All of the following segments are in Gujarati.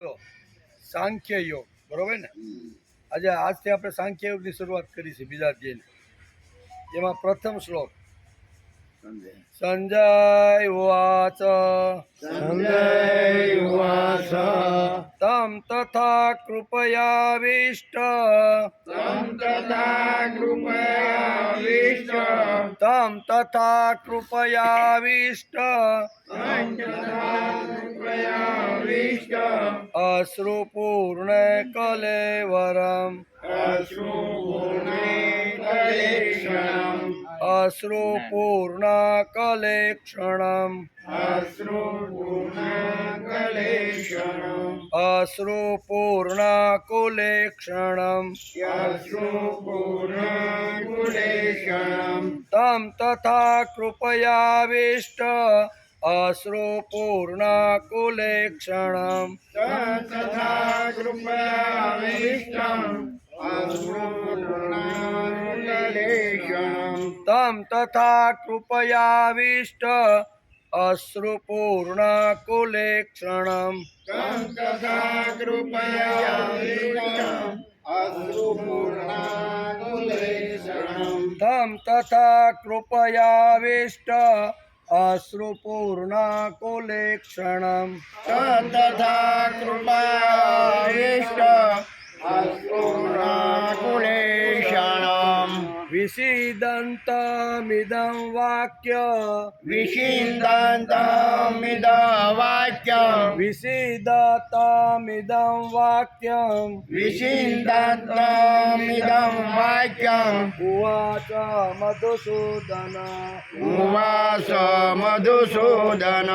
તો સાંખ્ય યોગ બરોબર ને આજે આજથી આપણે સાંખ્ય યોગની શરૂઆત કરી છે બીજા અધ્યાયની એમાં પ્રથમ શ્લોક સંજય ઉવાચ તમ તથા કૃપયાવિષ્ટ તમ તથા કૃપયાવિષ્ટ અશ્રુપૂર્ણ કલેવરમ અશ્રુપૂર્ણ કલેક્ષણમ અશ્રુપૂર્ણ કુલેક્ષણમ તમ તથા કૃપયાવિષ્ટ અશ્રુપૂર્ણ કુલેક્ષણમ તમ તથા કૃપયાવિષ્ટ અશ્રુપૂર્ણ કુલેક્ષણમ તમ તથા કૃપયાવિષ્ટ અશ્રુપૂર્ણ કુલેક્ષણમ વિષીદन्तમિદં વાક્ય વિષીદन्तમિદં વાક્યમ ઉવાચ મધુસૂદન ઉવાચ મધુસૂદન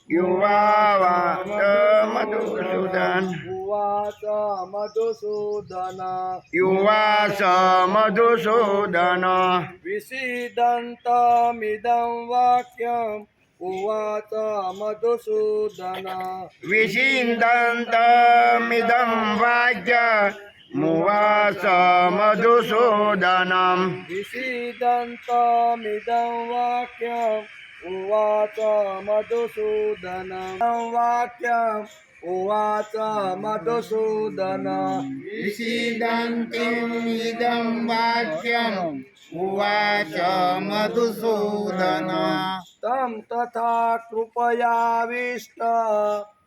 યુવાચ મધુસૂદન વિષીદन्तમિદં વાક્યમ ઉવાચ મધુસૂદન વિષીદन्तમિદં વાક્યમુવાચ મધુસૂદનમ વિષીદन्तમિદં વાક્યમ ઉવાચ મધુસૂદન વાક્યમ ઉવાચ મધુસૂદન વિષીદन्तમિદં વાક્યમ ઉવાચ મધુસૂદન તમ તથા કૃપયાવિષ્ટ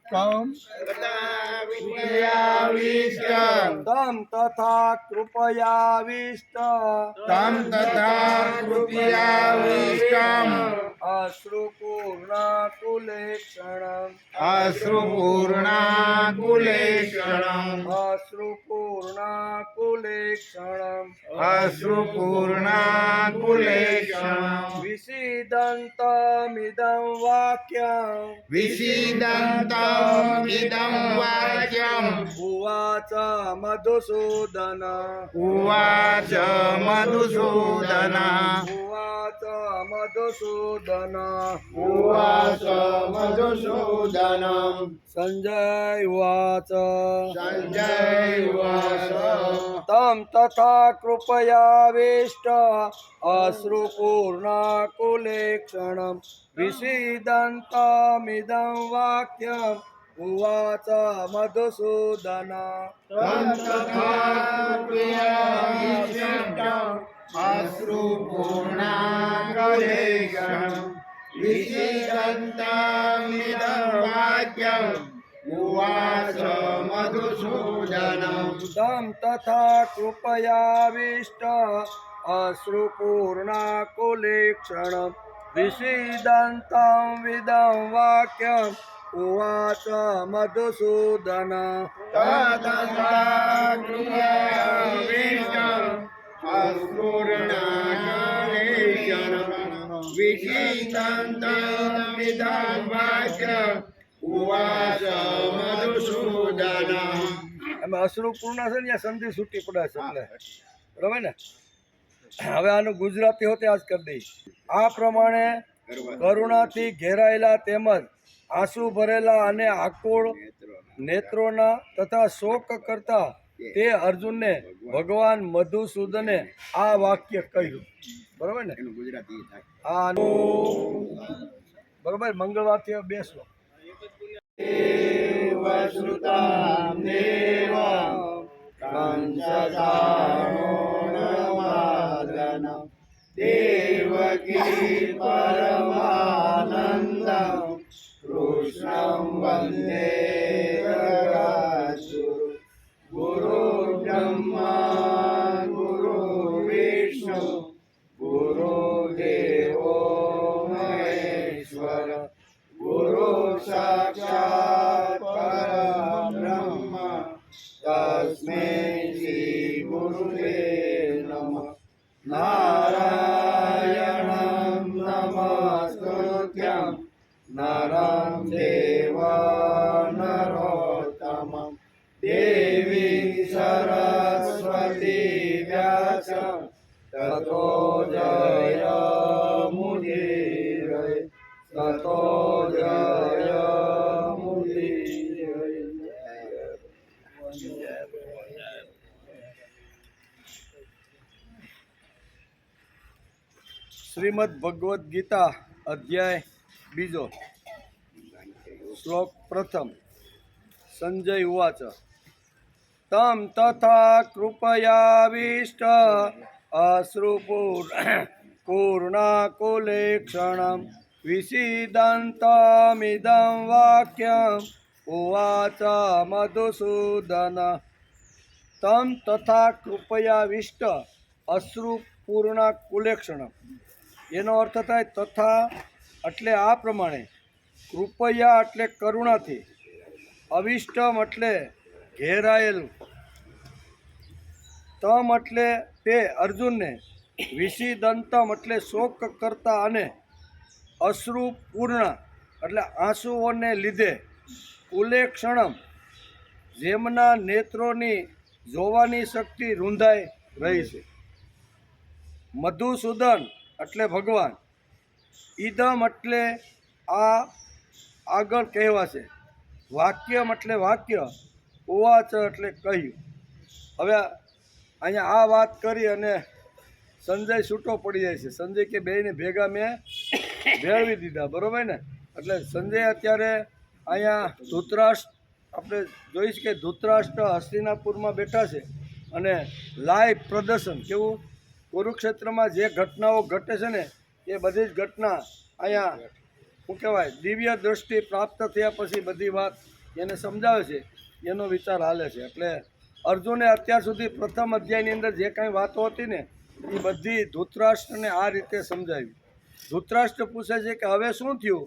તમ તથા કૃપયાવિષ્ટ અશ્રુપૂર્ણ કુલેક્ષણમ અશ્રુપૂર્ણ કુલેક્ષણમ વિષીદन्तમિદં વાક્યમ ઉવાચ મધુસૂદન સંજય ઉવાચ તમ તથા કૃપયાવિષ્ટ અશ્રુપૂર્ણ કુલેક્ષણમ વિષીદन्तમિદં વાક્યમ ઉવાચ મધુસૂદન તમ તથા કૃપયાવિષ્ટ અશ્રુપૂર્ણ કુલેક્ષણમ વિષીદन्तમિદં વાક્યમ ઉવાચ મધુસૂદન એમાં અશ્રુપૂર્ણ છે ને સંધિ છૂટી પડે છે એટલે બરાબર ને હવે આનું ગુજરાતી હોતે આજ કરી દઈશ આ પ્રમાણે કરુણાથી ઘેરાયેલા તેમજ આંસુ ભરેલા અને આકુળ નેત્રોના તથા શોક કરતા તે અર્જુનને ભગવાન મધુસૂદને આ વાક્ય કહ્યું. બરોબર ને? આ બરોબર. મંગળવારથી બેસો. एव श्रुतां देव कंसचाणूरमर्दन देवकी परमानन्दं कृष्णं वन्दे जगद्गुरुं गुरुर्ब्रह्मा गुरुर्विष्णु गुरुदेवो महेश्वर गुरु साक्षात् परब्रह्म तस्मै श्री गुरुवे नमः नारायणं नमस्कृत्यं नरं चैव नरोत्तमं देवी सरस्वती व्यासं ततो जयमुदीरये ततो जयमुदीरये। શ્રીમદ ભગવદ્ ગીતા અધ્યાય બીજો શ્લોક પ્રથમ સંજય ઉવાચ તમ તથા કૃપયાવિષ્ટ અશ્રુપૂર્ણાકુલેક્ષણં વિષીદन्तમિદં વાક્યમ ઉવાચ મધુસૂદન તમ તથા કૃપયાવિષ્ટ અશ્રુપૂર્ણાકુલેક્ષણં એનો અર્થ થાય તથા એટલે આ પ્રમાણે, કૃપયા એટલે કરુણાથી, અવિષ્ટમ એટલે ઘેરાયેલું, તમ એટલે તે અર્જુનને, વિષીદંતમ એટલે શોક કરતા અને અશ્રુપૂર્ણ એટલે આંસુઓને લીધે, કુલેક્ષણમ જેમના નેત્રોની જોવાની શક્તિ રૂંધાઈ રહી છે, મધુસૂદન એટલે ભગવાન, ઈદમ એટલે આ આગળ કહેવાશે, વાક્યમ એટલે વાક્ય, ઉવાચ એટલે કહ્યું. હવે અહીંયા આ વાત કરી અને સંજય છૂટો પડી જાય છે. સંજય કે બેયને ભેગા મેં ભેળવી દીધા, બરાબર ને? એટલે સંજય અત્યારે અહીંયા ધૃતરાષ્ટ્ર, આપણે જોઈશ કે ધૃતરાષ્ટ્ર હસ્તિનાપુરમાં બેઠા છે અને લાઈવ પ્રદર્શન, કેવું કુરુક્ષેત્રમાં જે ઘટનાઓ ઘટે છે ને એ બધી જ ઘટના અહીંયા શું કહેવાય દિવ્ય દૃષ્ટિ પ્રાપ્ત થયા પછી બધી વાત એને સમજાવે છે, એનો વિચાર હાલે છે. એટલે અર્જુને અત્યાર સુધી પ્રથમ અધ્યાયની અંદર જે કાંઈ વાતો હતી ને એ બધી ધૃતરાષ્ટ્રને આ રીતે સમજાવી. ધૃતરાષ્ટ્ર પૂછે છે કે હવે શું થયું?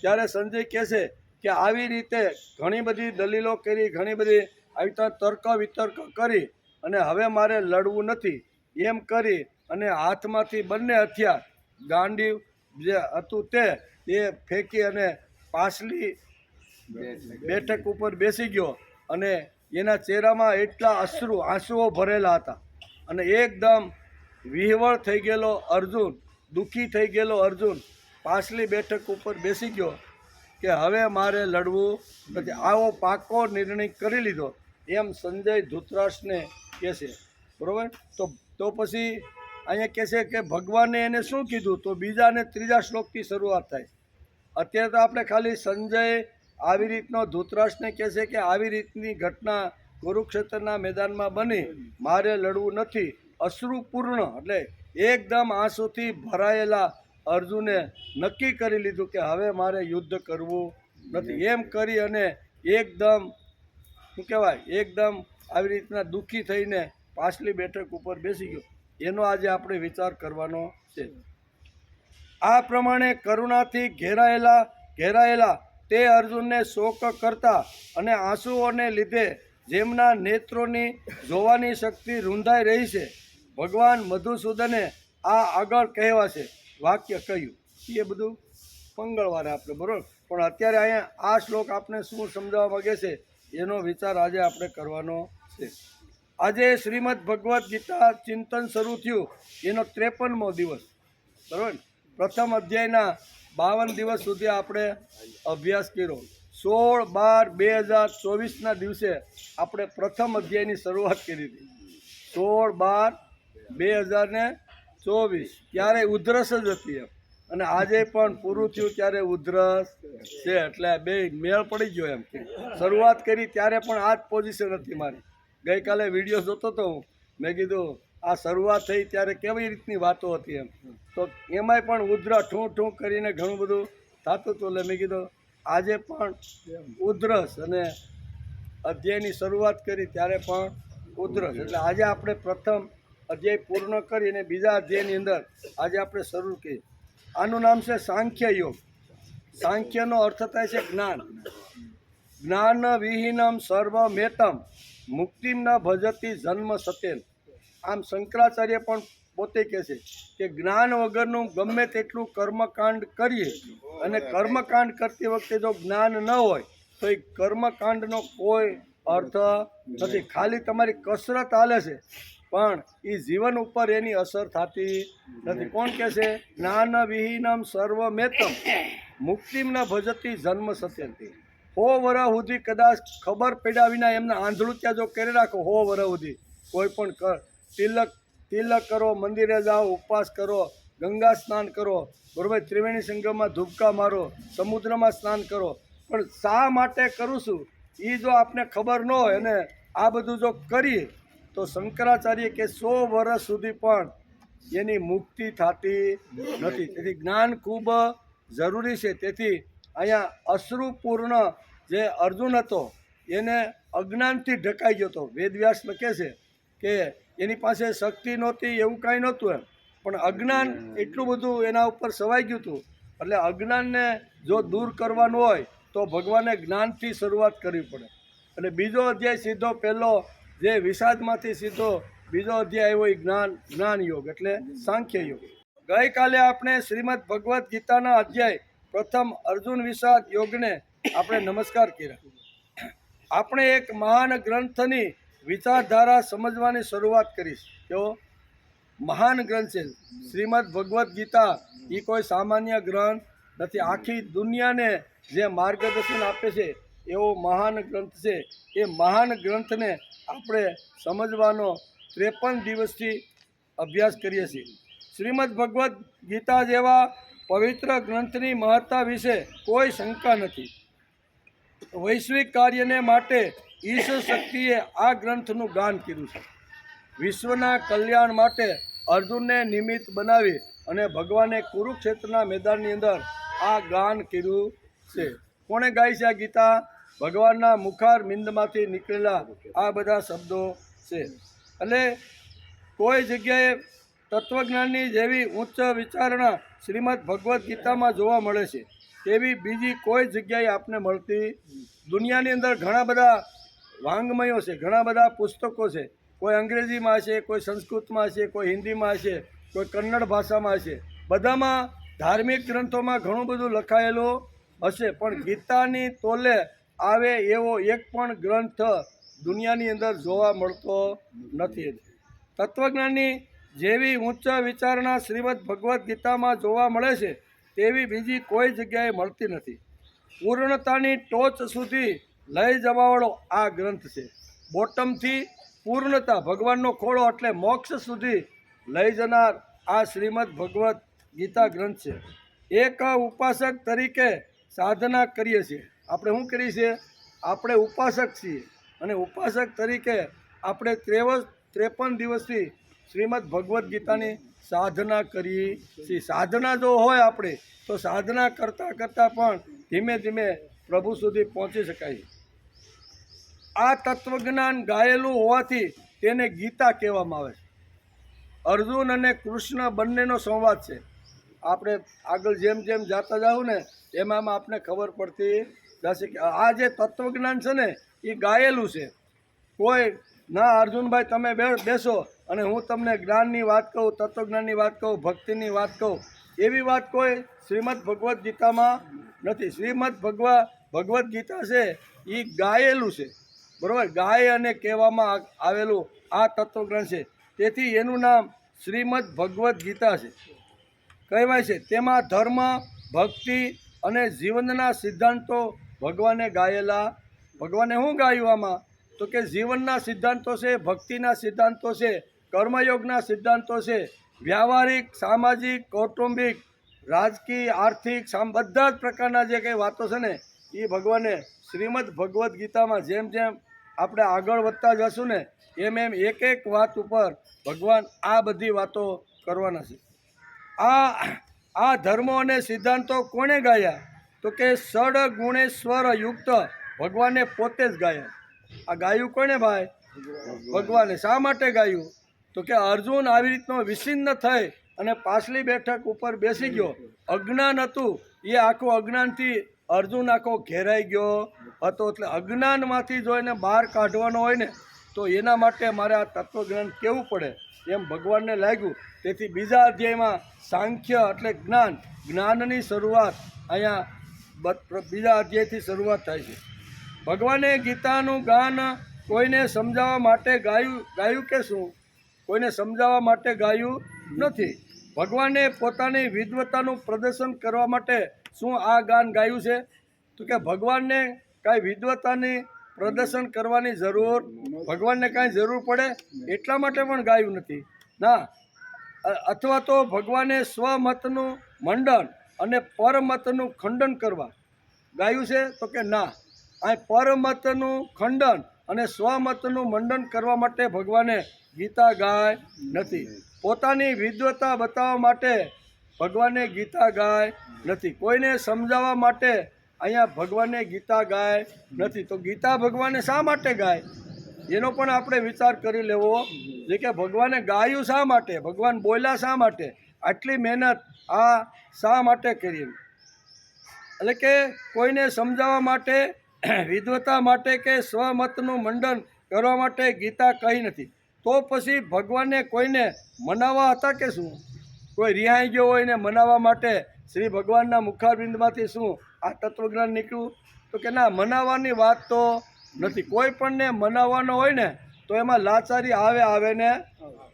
ત્યારે સંજય કહે છે કે આવી રીતે ઘણી બધી દલીલો કરી, ઘણી બધી આવી રીતે તર્ક વિતર્ક કરી અને હવે મારે લડવું નથી એમ કરી અને હાથમાંથી બંને હથિયાર, ગાંડી જે હતું તે ફેંકી અને પાછલી બેઠક ઉપર બેસી ગયો અને એના ચહેરામાં એટલા આંસુઓ ભરેલા હતા અને એકદમ વિહવળ થઈ ગયેલો અર્જુન, દુઃખી થઈ ગયેલો અર્જુન પાછલી બેઠક ઉપર બેસી ગયો કે હવે મારે લડવું નથી, આવો પાકો નિર્ણય કરી લીધો એમ સંજય ધૃતરાષ્ટ્રને કહે છે, બરાબર? તો પછી અહીંયા કહે છે કે ભગવાને એને શું કીધું? તો બીજા અને ત્રીજા શ્લોકથી શરૂઆત થાય. અત્યારે તો આપણે ખાલી સંજય આવી રીતનો ધૃતરાષ્ટ્રને કહે છે કે આવી રીતની ઘટના કુરુક્ષેત્રના મેદાનમાં બની, મારે લડવું નથી. અશ્રુપૂર્ણ એટલે એકદમ આંસુથી ભરાયેલા અર્જુને નક્કી કરી લીધું કે હવે મારે યુદ્ધ કરવું નથી એમ કરી અને એકદમ શું કહેવાય એકદમ આવી રીતના દુઃખી થઈને પાછલી બેઠક ઉપર બેસી ગયો. એનો આજે આપણે વિચાર કરવાનો છે. આ પ્રમાણે કરુણાથી ઘેરાયેલા તે અર્જુનને શોક કરતા અને આંસુઓને લીધે જેમના નેત્રોની જોવાની શક્તિ રૂંધાઈ રહી છે, ભગવાન મધુસૂદને આ આગળ કહેવાશે વાક્ય કહ્યું. એ બધું મંગળવારે આપણે, બરાબર? પણ અત્યારે અહીંયા આ શ્લોક આપણે શું સમજાવવા માગે છે એનો વિચાર આજે આપણે કરવાનો છે. આજે શ્રીમદ ભગવદ્ ગીતા ચિંતન શરૂ થયું એનો 53મો દિવસ, બરાબર? પ્રથમ અધ્યાયના 52 દિવસ સુધી આપણે અભ્યાસ કર્યો. 16/12/2024ના દિવસે આપણે પ્રથમ અધ્યાયની શરૂઆત કરી હતી. 16/12/2024 ત્યારે ઉધરસ જ હતી એમ. અને આજે પણ પૂરું થયું ત્યારે ઉધરસ છે, એટલે બે મેળ પડી ગયો એમ. શરૂઆત કરી ત્યારે પણ આ જ પોઝિશન હતી મારી. ગઈકાલે વિડીયો જોતો હતો હું, મેં કીધું આ શરૂઆત થઈ ત્યારે કેવી રીતની વાતો હતી એમ. તો એમાંય પણ ઉધરસ ઠું ઠું કરીને ઘણું બધું થતું હતું. એટલે મેં કીધું આજે પણ ઉધરસ અને અધ્યાયની શરૂઆત કરી ત્યારે પણ ઉધરસ, એટલે આજે આપણે પ્રથમ અધ્યાય પૂર્ણ કરીને બીજા અધ્યાયની અંદર આજે આપણે શરૂ કરીએ. આનું નામ છે સાંખ્ય યોગ. સાંખ્યનો અર્થ થાય છે જ્ઞાન. જ્ઞાન વિહીનમ સર્વમેતમ મુક્તિમ ન ભજતી જન્મ સતેન. આમ શંકરાચાર્ય પણ પોતે કહે છે કે જ્ઞાન વગરનું ગમે તેટલું કર્મકાંડ કરીએ અને કર્મકાંડ કરતી વખતે જો જ્ઞાન ન હોય તો એ કર્મકાંડનો કોઈ અર્થ નથી. ખાલી તમારી કસરત હાલે છે પણ એ જીવન ઉપર એની અસર થતી નથી. કોણ કહે છે? જ્ઞાન વિહીનમ સર્વમેતમ મુક્તિમ ન ભજતી જન્મ સત્યંતી. 100 વર્ષ સુધી કદાચ ખબર પડ્યા વિના એમને આંધળું ત્યાં જો કરી રાખો 100 વર્ષ સુધી કોઈ પણ તિલક કરો, મંદિરે જાઓ, ઉપવાસ કરો, ગંગા સ્નાન કરો, બરાબર, ત્રિવેણી સંગમમાં ધૂપકા મારો, સમુદ્રમાં સ્નાન કરો, પણ શા માટે કરું છું એ જો આપને ખબર ન હોય અને આ બધું જો કરીએ તો શંકરાચાર્ય કે 100 વર્ષ સુધી પણ એની મુક્તિ થતી નથી. તેથી જ્ઞાન ખૂબ જરૂરી છે. તેથી અહીંયા અશ્રુપૂર્ણ જે અર્જુન હતો એને અજ્ઞાનથી ઢકાઈ ગયો હતો. વેદવ્યાસ લખે છે કે એની પાસે શક્તિ નહોતી, એવું કાંઈ નહોતું એમ, પણ અજ્ઞાન એટલું બધું એના ઉપર સવાઈ ગયું હતું. એટલે અજ્ઞાનને જો દૂર કરવાનું હોય તો ભગવાને જ્ઞાનથી શરૂઆત કરવી પડે. એટલે બીજો અધ્યાય સીધો પહેલો જે વિષાદમાંથી સીધો બીજો અધ્યાય આવ્યો એ જ્ઞાન યોગ એટલે સાંખ્ય યોગ. ગઈકાલે આપણે શ્રીમદ ભગવદ્ ગીતાના અધ્યાય પ્રથમ અર્જુન વિષાદ યોગને આપણે નમસ્કાર કર્યા. આપણે એક મહાન ગ્રંથની વિચારધારા સમજવાની શરૂઆત કરીશ. કેવો મહાન ગ્રંથ છે શ્રીમદ ભગવદ્ ગીતા. એ કોઈ સામાન્ય ગ્રંથ નથી. આખી દુનિયાને જે માર્ગદર્શન આપે છે એવો મહાન ગ્રંથ છે. એ મહાન ગ્રંથને આપણે સમજવાનો 53 દિવસથી અભ્યાસ કરીએ છીએ. શ્રીમદ ભગવદ્ ગીતા જેવા પવિત્ર ગ્રંથની મહત્તા વિશે કોઈ શંકા નથી. વૈશ્વિક કાર્યને માટે ઈશ્વર શક્તિએ આ ગ્રંથનું ગાન કર્યું છે. વિશ્વના કલ્યાણ માટે અર્જુનને નિમિત્ત બનાવી અને ભગવાને કુરુક્ષેત્રના મેદાનની અંદર આ ગાન કર્યું છે. કોણે ગાય છે આ ગીતા? ભગવાનના મુખાર મિંદમાંથી નીકળેલા આ બધા શબ્દો છે. એટલે કોઈ જગ્યાએ તત્વજ્ઞાનની જેવી ઉચ્ચ વિચારણા શ્રીમદ ભગવદ્ ગીતામાં જોવા મળે છે તેવી બીજી કોઈ જગ્યાએ આપને મળતી. દુનિયાની અંદર ઘણા બધા વાંગમયો છે, ઘણા બધા પુસ્તકો છે. કોઈ અંગ્રેજીમાં હશે, કોઈ સંસ્કૃતમાં હશે, કોઈ હિન્દીમાં હશે, કોઈ કન્નડ ભાષામાં હશે. બધામાં ધાર્મિક ગ્રંથોમાં ઘણું બધું લખાયેલું હશે, પણ ગીતાની તોલે આવે એવો એક પણ ગ્રંથ દુનિયાની અંદર જોવા મળતો નથી. તત્વજ્ઞાનની જેવી ઉચ્ચ વિચારણા શ્રીમદ ભગવદ્ ગીતામાં જોવા મળે છે તેવી બીજી કોઈ જગ્યાએ મળતી નથી. પૂર્ણતાની ટોચ સુધી લઈ જવાવાળો આ ગ્રંથ છે. બોટમથી પૂર્ણતા, ભગવાનનો ખોળો એટલે મોક્ષ સુધી લઈ જનાર આ શ્રીમદ ભગવદ્ ગીતા ગ્રંથ છે. એક ઉપાસક તરીકે સાધના કરીએ છીએ. આપણે શું કરીએ છીએ? આપણે ઉપાસક છીએ અને ઉપાસક તરીકે આપણે 53 દિવસથી શ્રીમદ ભગવદ્ ગીતાની સાધના કરીએ છીએ. સાધના જો હોય આપણે તો સાધના કરતાં કરતાં પણ ધીમે ધીમે પ્રભુ સુધી પહોંચી શકાય. આ તત્વજ્ઞાન ગાયેલું હોવાથી તેને ગીતા કહેવામાં આવે છે. અર્જુન અને કૃષ્ણ બંનેનો સંવાદ છે. આપણે આગળ જેમ જેમ જાતા જાઉં ને એમાં આપણે ખબર પડતી જશે કે આ જે તત્વજ્ઞાન છે ને એ ગાયેલું છે. કોઈ ના અર્જુનભાઈ તમે બેસો અને હું તમને જ્ઞાનની વાત કહું, તત્વજ્ઞાનની વાત કહું, ભક્તિની વાત કહું, એવી વાત કોઈ શ્રીમદ ભગવદ્ ગીતામાં નથી. શ્રીમદ ભગવદ્ ગીતા છે એ ગાયેલું છે, બરાબર, ગાય અને કહેવામાં આવેલું આ તત્વજ્ઞાન છે. તેથી એનું નામ શ્રીમદ ભગવદ્ ગીતા છે કહેવાય છે. તેમાં ધર્મ, ભક્તિ અને જીવનના સિદ્ધાંતો ભગવાને ગાયેલા. ભગવાને શું ગાયું આમાં? તો કે જીવનના સિદ્ધાંતો છે, ભક્તિના સિદ્ધાંતો છે, કર્મયોગના સિદ્ધાંતો છે, વ્યવહારિક, સામાજિક, કૌટુંબિક રાજકીય, આર્થિક, બધા જ પ્રકારના જે કંઈ વાતો છે ને એ ભગવાને શ્રીમદ ભગવદ્ ગીતામાં જેમ જેમ આપણે આગળ વધતા જશું ને એમ એમ એક એક વાત ઉપર ભગવાન આ બધી વાતો કરવાના છે. આ ધર્મો અને સિદ્ધાંતો કોણે ગાયા? તો કે સડગુણેશ્વર યુક્ત ભગવાને પોતે જ ગાયા. આ ગાયું કોણે ભાઈ? ભગવાને. શા માટે ગાયું? તો કે અર્જુન આવી રીતનો વિચ્છિન્ન થઈ અને પાછલી બેઠક ઉપર બેસી ગયો. અજ્ઞાન હતું, એ આખું અજ્ઞાનથી અર્જુન આખો ઘેરાઈ ગયો હતો. એટલે અજ્ઞાનમાંથી જો એને બહાર કાઢવાનો હોય ને તો એના માટે મારે આ તત્વજ્ઞાન કેવું પડે એમ ભગવાનને લાગ્યું. તેથી બીજા અધ્યાયમાં સાંખ્ય એટલે જ્ઞાનની શરૂઆત અહીંયા બીજા અધ્યાયથી શરૂઆત થાય છે. ભગવાને ગીતાનું ગાન કોઈને સમજાવવા માટે ગાયું કે શું? કોઈને સમજાવવા માટે ગાયું નથી. ભગવાને પોતાની વિદ્વતાનું પ્રદર્શન કરવા માટે શું આ ગાન ગાયું છે? તો કે ભગવાનને કાંઈ વિદ્વતાની પ્રદર્શન કરવાની જરૂર ભગવાનને કાંઈ જરૂર પડે એટલા માટે પણ ગાયું નથી ના. અથવા તો ભગવાને સ્વમતનું મંડન અને પરમતનું ખંડન કરવા ગાયું છે? તો કે ના. આ પરમતનું ખંડન અને સ્વમતનું મંડન કરવા માટે ભગવાને ગીતા ગાય નથી. પોતાની વિદ્વતા બતાવવા માટે ભગવાને ગીતા ગાય નથી. કોઈને સમજાવવા માટે અહીંયા ભગવાને ગીતા ગાય નથી. તો ગીતા ભગવાને શા માટે ગાય એનો પણ આપણે વિચાર કરી લેવો જે કે ભગવાને ગાયું શા માટે? ભગવાન બોલ્યા શા માટે? આટલી મહેનત આ શા માટે કરી? એટલે કે કોઈને સમજાવવા માટે, વિદ્વતા માટે કે સ્વમતનું મંડન કરવા માટે ગીતા કહી નથી. તો પછી ભગવાનને કોઈને મનાવવા હતા કે શું? કોઈ રિહાઈ ગયો હોય ને મનાવવા માટે શ્રી ભગવાનના મુખારબિંદમાંથી શું આ તત્વજ્ઞાન નીકળ્યું? તો કે ના, મનાવવાની વાત તો નથી. કોઈ પણને મનાવવાનો હોય ને તો એમાં લાચારી આવે ને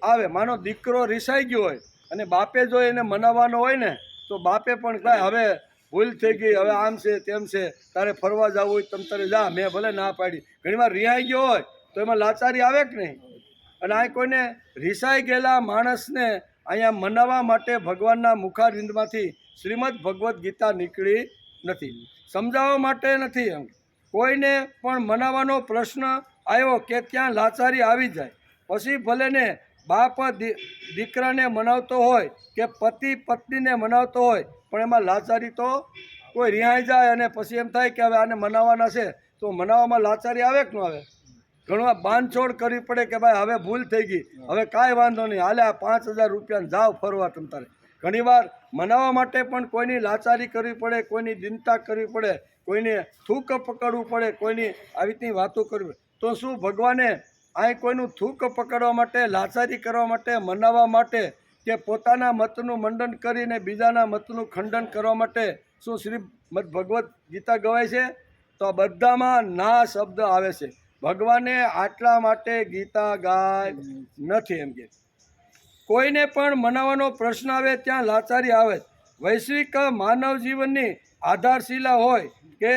આવે. માનો દીકરો રિસાઈ ગયો હોય અને બાપે જો એને મનાવવાનો હોય ને તો બાપે પણ કાંઈ હવે ભૂલ થઈ ગઈ, હવે આમ છે તેમ છે, તારે ફરવા જવું હોય તમ તારે જા, મેં ભલે ના પાડી. ઘણીવાર રિહાઈ ગયો હોય તો એમાં લાચારી આવે કે નહીં? અને આ કોઈને રિસાઈ ગયેલા માણસને અહીંયા મનાવવા માટે ભગવાનના મુખારવિંદમાંથી શ્રીમદ ભગવદ્ ગીતા નીકળી નથી. સમજાવવા માટે નથી. એમ કોઈને પણ મનાવવાનો પ્રશ્ન આવ્યો કે ત્યાં લાચારી આવી જાય. પછી ભલે ને બાપ દીકરાને મનાવતો હોય કે પતિ પત્નીને મનાવતો હોય પણ એમાં લાચારી તો કોઈ રિહાઈ જાય અને પછી એમ થાય કે હવે આને મનાવવાના છે તો મનાવવામાં લાચારી આવે કે ન આવે? ઘણું બાંધછોડ કરવી પડે કે ભાઈ હવે ભૂલ થઈ ગઈ, હવે કાંઈ વાંધો નહીં, હાલે આ 5,000 રૂપિયાને જાઓ ફરવા તમ તારે. ઘણીવાર મનાવવા માટે પણ કોઈની લાચારી કરવી પડે, કોઈની દિનતા કરવી પડે, કોઈને થૂક પકડવું પડે, કોઈની આવી રીતની વાતો કરવી. તો શું ભગવાને આ કોઈનું થૂક પકડવા માટે, લાચારી કરવા માટે, મનાવવા માટે કે પોતાના મતનું મંડન કરીને બીજાના મતનું ખંડન કરવા માટે શું શ્રીમદ ભગવદ્ ગીતા ગવાય છે? તો આ બધામાં ના શબ્દ આવે છે. ભગવાને આટલા માટે ગીતા ગાય નથી. એમ કે કોઈને પણ મનાવવાનો પ્રશ્ન આવે ત્યાં લાચારી આવે. વૈશ્વિક માનવ જીવનની આધારશિલા હોય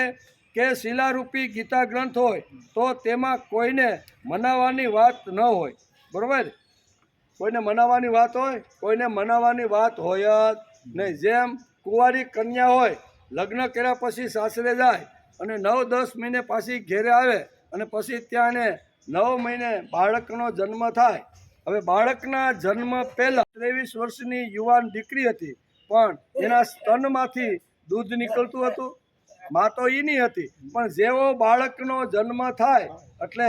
કે શિલારૂપી ગીતા ગ્રંથ હોય તો તેમાં કોઈને મનાવવાની વાત ન હોય. બરાબર? કોઈને મનાવવાની વાત હોય? કોઈને મનાવવાની વાત હોય જ નહીં. જેમ કુંવારી કન્યા હોય, લગ્ન કર્યા પછી સાસરે જાય અને 9-10 મહિને પાછી ઘેરે આવે અને પછી ત્યાં એને 9 મહિને બાળકનો જન્મ થાય. હવે બાળકના જન્મ પહેલાં 23 વર્ષની યુવાન દીકરી હતી પણ એના સ્તનમાંથી દૂધ નીકળતું હતું. માં તો એની હતી પણ જેવો બાળકનો જન્મ થાય એટલે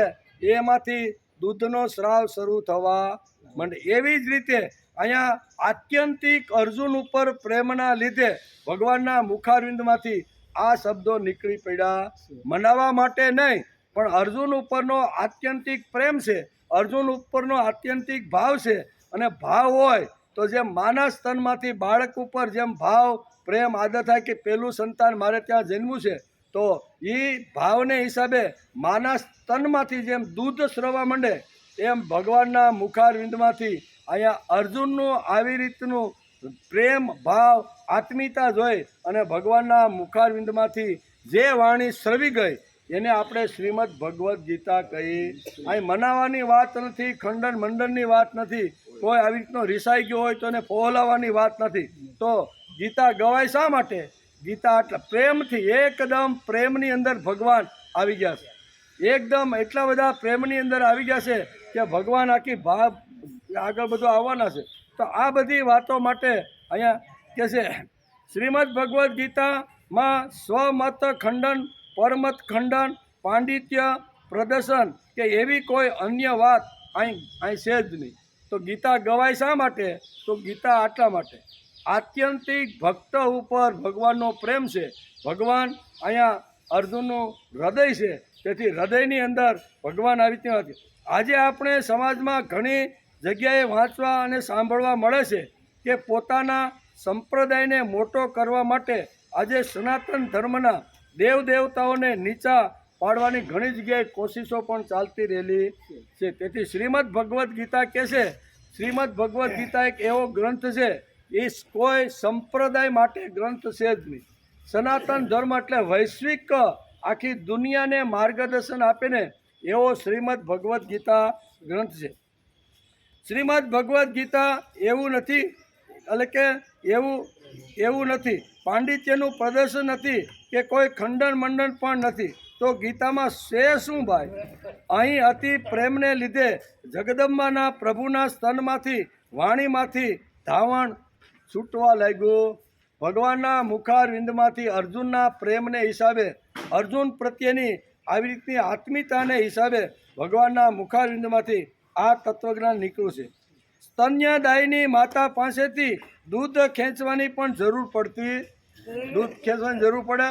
એમાંથી દૂધનો સ્રાવ શરૂ થવા માંડે. એવી જ રીતે અહીંયા આત્યંતિક અર્જુન ઉપર પ્રેમના લીધે ભગવાનના મુખારવિંદમાંથી આ શબ્દો નીકળી પડ્યા. મનાવવા માટે નહીં પણ અર્જુન ઉપરનો આત્યંતિક પ્રેમ છે, અર્જુન ઉપરનો આત્યંતિક ભાવ છે. અને ભાવ હોય તો જેમ માના સ્તનમાંથી બાળક ઉપર જેમ ભાવ પ્રેમ આદર થાય કે પહેલું સંતાન મારે ત્યાં જન્મ્યું છે તો એ ભાવને હિસાબે માના સ્તનમાંથી જેમ દૂધ સ્રવવા માંડે એમ ભગવાનના મુખારવિંદમાંથી અહીંયા અર્જુનનું આવી રીતનું પ્રેમ ભાવ આત્મીયતા જોઈ અને ભગવાનના મુખારવિંદમાંથી જે વાણી સ્રવી ગઈ એને આપણે શ્રીમદ ભગવદ્ ગીતા કહી. અહીં મનાવવાની વાત નથી, ખંડન મંડનની વાત નથી, કોઈ આવી રીતનો રિસાઈ ગયો હોય તો એને ફોહલાવવાની વાત નથી. તો ગીતા ગવાય શા માટે? ગીતા આટલા પ્રેમથી, એકદમ પ્રેમની અંદર ભગવાન આવી ગયા છે. એકદમ એટલા બધા પ્રેમની અંદર આવી ગયા છે કે ભગવાન આખી ભાવ આગળ બધું આવવાના છે. તો આ બધી વાતો માટે અહીંયા કે છે શ્રીમદ ભગવદ્ ગીતામાં સ્વમત ખંડન, પરમત ખંડન, પાંડિત્ય પ્રદર્શન કે એવી કોઈ અન્ય વાત અહીં છે જ નહીં. તો ગીતા ગવાય શા માટે? તો ગીતા આટલા માટે આત્યંતિક ભક્ત ઉપર ભગવાનનો પ્રેમ છે. ભગવાન અહીંયા અર્જુનનું હૃદય છે, તેથી હૃદયની અંદર ભગવાન આવી રીતે નથી. આજે આપણે સમાજમાં ઘણી જગ્યાએ વાંચવા અને સાંભળવા મળે છે કે પોતાના સંપ્રદાયને મોટો કરવા માટે આજે સનાતન ધર્મના દેવ દેવતાઓને નીચા પાડવાની ઘણી જગ્યાએ કોશિશો પણ ચાલતી રહેલી છે. તેથી શ્રીમદ ભગવદ્ ગીતા કહે છે, શ્રીમદ ભગવદ્ ગીતા એક એવો ગ્રંથ છે, એ કોઈ સંપ્રદાય માટે ગ્રંથ છે જ નહીં. સનાતન ધર્મ એટલે વૈશ્વિક આખી દુનિયાને માર્ગદર્શન આપીને એવો શ્રીમદ ભગવદ્ ગીતા ગ્રંથ છે. શ્રીમદ ભગવદ્ ગીતા એવું નથી, એટલે કે એવું નથી, પાંડિત્યનું પ્રદર્શન નથી કે કોઈ ખંડન મંડન પણ નથી. તો ગીતામાં છે શું ભાઈ? અહીં અતિ પ્રેમને લીધે જગદંબાના પ્રભુના સ્તનમાંથી, વાણીમાંથી ધાવણ છૂટવા લાગ્યું. ભગવાનના મુખારવિંદમાંથી અર્જુનના પ્રેમને હિસાબે, અર્જુન પ્રત્યેની આવી રીતની આત્મીયતાને હિસાબે ભગવાનના મુખારવિંદમાંથી આ તત્વજ્ઞાન નીકળ્યું છે. સ્તન્યદાયની માતા પાસેથી દૂધ ખેંચવાની પણ જરૂર પડતી, દૂધ ખેંચવાની જરૂર પડે.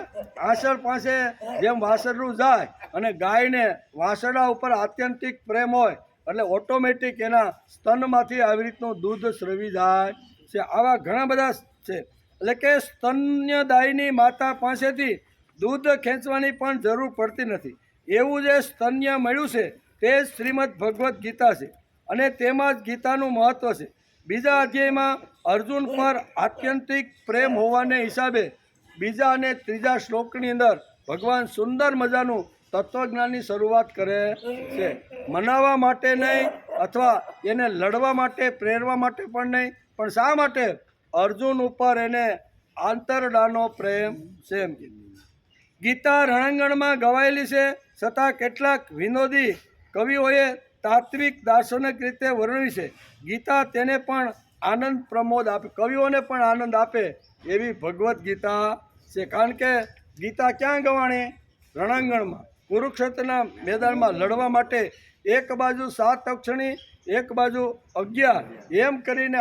આસળ પાસે જેમ વાસરડું જાય અને ગાયને વાસરડા ઉપર આત્યંતિક પ્રેમ હોય એટલે ઓટોમેટિક એના સ્તનમાંથી આવી રીતનું દૂધ સ્રવી જાય છે. આવા ઘણા બધા છે. એટલે કે સ્તન્યદાયની માતા પાસેથી દૂધ ખેંચવાની પણ જરૂર પડતી નથી. એવું જે સ્તન્ય મળ્યું છે તે જ શ્રીમદ ભગવદ્ ગીતા છે અને તેમાં જ ગીતાનું મહત્ત્વ છે. બીજા અધ્યાયમાં અર્જુન પર આત્યંતિક પ્રેમ હોવાને હિસાબે બીજા અને ત્રીજા શ્લોકની અંદર ભગવાન સુંદર મજાનું તત્વજ્ઞાનની શરૂઆત કરે છે. મનાવવા માટે નહીં અથવા એને લડવા માટે, પ્રેરવા માટે પણ નહીં, પણ શા માટે? અર્જુન ઉપર એને આંતરડાનો પ્રેમ છે. એમ ગીતા રણાંગણમાં ગવાયેલી છે, છતાં કેટલાક વિનોદી કવિઓએ તાત્વિક દાર્શનિક રીતે વર્ણવી છે. ગીતા તેને પણ આનંદ પ્રમોદ આપે, કવિઓને પણ આનંદ આપે એવી ભગવદ્ ગીતા છે. કારણ કે ગીતા ક્યાં ગવાણી? રણાંગણમાં, કુરુક્ષેત્રના મેદાનમાં લડવા માટે. એક બાજુ 7 અક્ષણી, એક બાજુ 11, એમ કરીને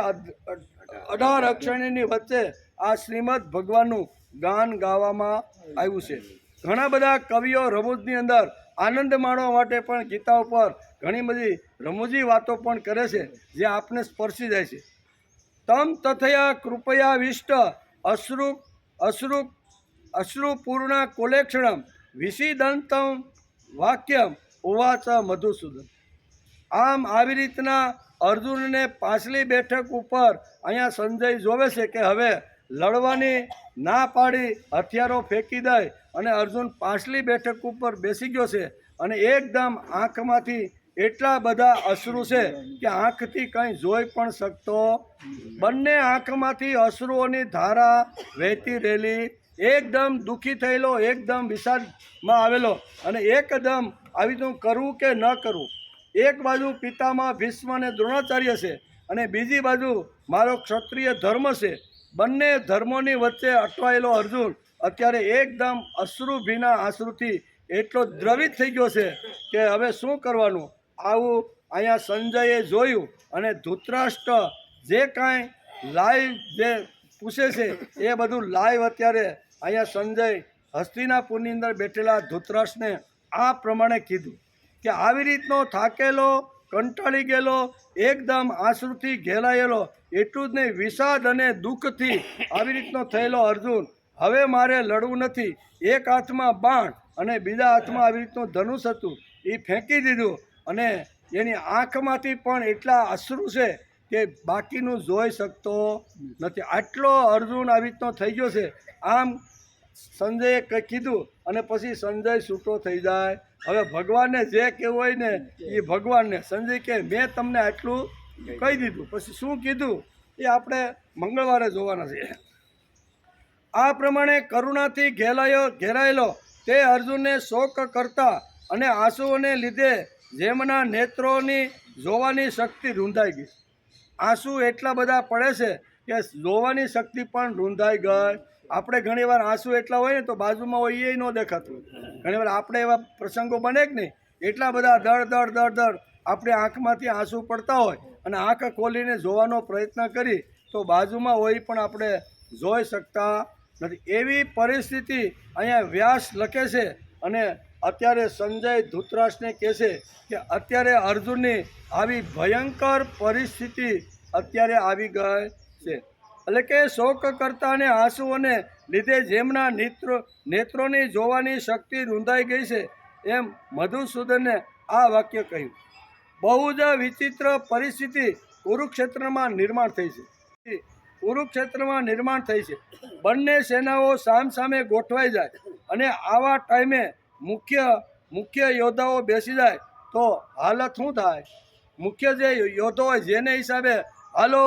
18 અક્ષણીની વચ્ચે આ શ્રીમદ ભગવાનનું ગાન ગાવામાં આવ્યું છે. ઘણા બધા કવિઓ રમૂજની અંદર આનંદ માણવા માટે પણ ગીતા ઉપર ઘણી બધી રમૂજી વાતો પણ કરે છે, જે આપને સ્પર્શી જાય છે. તમ તથયા કૃપયા વિષ્ટ અશ્રુપૂર્ણ કોલેક્ષણમ વિષિદંતમ વાક્યમ ઉવાચ મધુસૂદન. આમ આવી રીતના અર્જુનને પાછલી બેઠક ઉપર અહીંયા સંજય જોવે છે કે હવે લડવાની ના પાડી હથિયારો ફેંકી દે અને અર્જુન પાછલી બેઠક ઉપર બેસી ગયો છે અને એકદમ આંખમાંથી એટલા બધા અશ્રુ છે કે આંખથી કંઈ જોઈ પણ શકતો. બંને આંખમાંથી અશ્રુઓની ધારા વહેતી રહેલી. એકદમ દુઃખી થયેલો, એકદમ વિષાદમાં આવેલો અને એકદમ આવી રીતનું કરવું કે ન કરવું. એક બાજુ પિતામાં ભીષ્મ અને દ્રોણાચાર્ય છે અને બીજી બાજુ મારો ક્ષત્રિય ધર્મ છે. બંને ધર્મોની વચ્ચે અટવાયેલો અર્જુન અત્યારે એકદમ અશ્રુભીના આંસુથી એટલો દ્રવિત થઈ ગયો છે કે હવે શું કરવાનું. આવું અહીંયા સંજયે જોયું અને ધૃતરાષ્ટ્ર જે કાંઈ લાઈવ જે પૂછે છે એ બધું લાઈવ અત્યારે અહીંયા સંજય હસ્તિનાપુરની અંદર બેઠેલા ધૃતરાષ્ટ્રને આ પ્રમાણે કીધું કે આવી રીતનો થાકેલો, કંટાળી ગયેલો, એકદમ આંસુથી ઘેરાયેલો, એટલું જ નહીં વિષાદ અને દુઃખથી આવી રીતનો થયેલો અર્જુન, હવે મારે લડવું નથી. એક હાથમાં બાણ અને બીજા હાથમાં આવી રીતનું ધનુષ હતું, એ ફેંકી દીધું અને એની આંખમાંથી પણ એટલા અશ્રુ છે કે બાકીનું જોઈ શકતો નથી. આટલો અર્જુન આવી રીતનો થઈ ગયો છે. આમ સંજયે કંઈ કીધું અને પછી સંજય છૂટો થઈ જાય. હવે ભગવાનને જે કહેવું હોય ને એ ભગવાનને. સંજય કહે મેં તમને આટલું કહી દીધું, પછી શું કીધું એ આપણે મંગળવારે જોવાના છે. આ પ્રમાણે કરુણાથી ઘેરાયેલો તે અર્જુનને શોક કરતા અને આંસુઓને લીધે જેમના નેત્રોની જોવાની શક્તિ રૂંધાઈ ગઈ. આંસુ એટલા બધા પડે છે કે જોવાની શક્તિ પણ રૂંધાઈ ગઈ. આપણે ઘણીવાર આંસુ એટલા હોય ને તો બાજુમાં હોય એ ન દેખાતું. ઘણીવાર આપણે એવા પ્રસંગો બને કે નહીં, એટલા બધા દડ આપણે આંખમાંથી આંસુ પડતા હોય અને આંખ ખોલીને જોવાનો પ્રયત્ન કરી તો બાજુમાં હોય પણ આપણે જોઈ શકતા નથી. એવી પરિસ્થિતિ અહીંયા વ્યાસ લખે છે અને અત્યારે સંજય ધૃતરાષ્ટ્રને કહે છે કે અત્યારે અર્જુનની આવી ભયંકર પરિસ્થિતિ અત્યારે આવી ગઈ છે. એટલે કે શોક કરતા અને આંસુઓને લીધે જેમના નેત્રોની જોવાની શક્તિ રૂંધાઈ ગઈ છે, એમ મધુસૂદને આ વાક્ય કહ્યું. બહુ જ વિચિત્ર પરિસ્થિતિ કુરુક્ષેત્રમાં નિર્માણ થઈ છે. કુરુક્ષેત્રમાં નિર્માણ થઈ છે. બંને સેનાઓ સામસામે ગોઠવાઈ જાય અને આવા ટાઈમે મુખ્ય યોદ્ધાઓ બેસી જાય તો હાલત શું થાય? મુખ્ય જે યોદ્ધો હોય જેને હિસાબે હાલો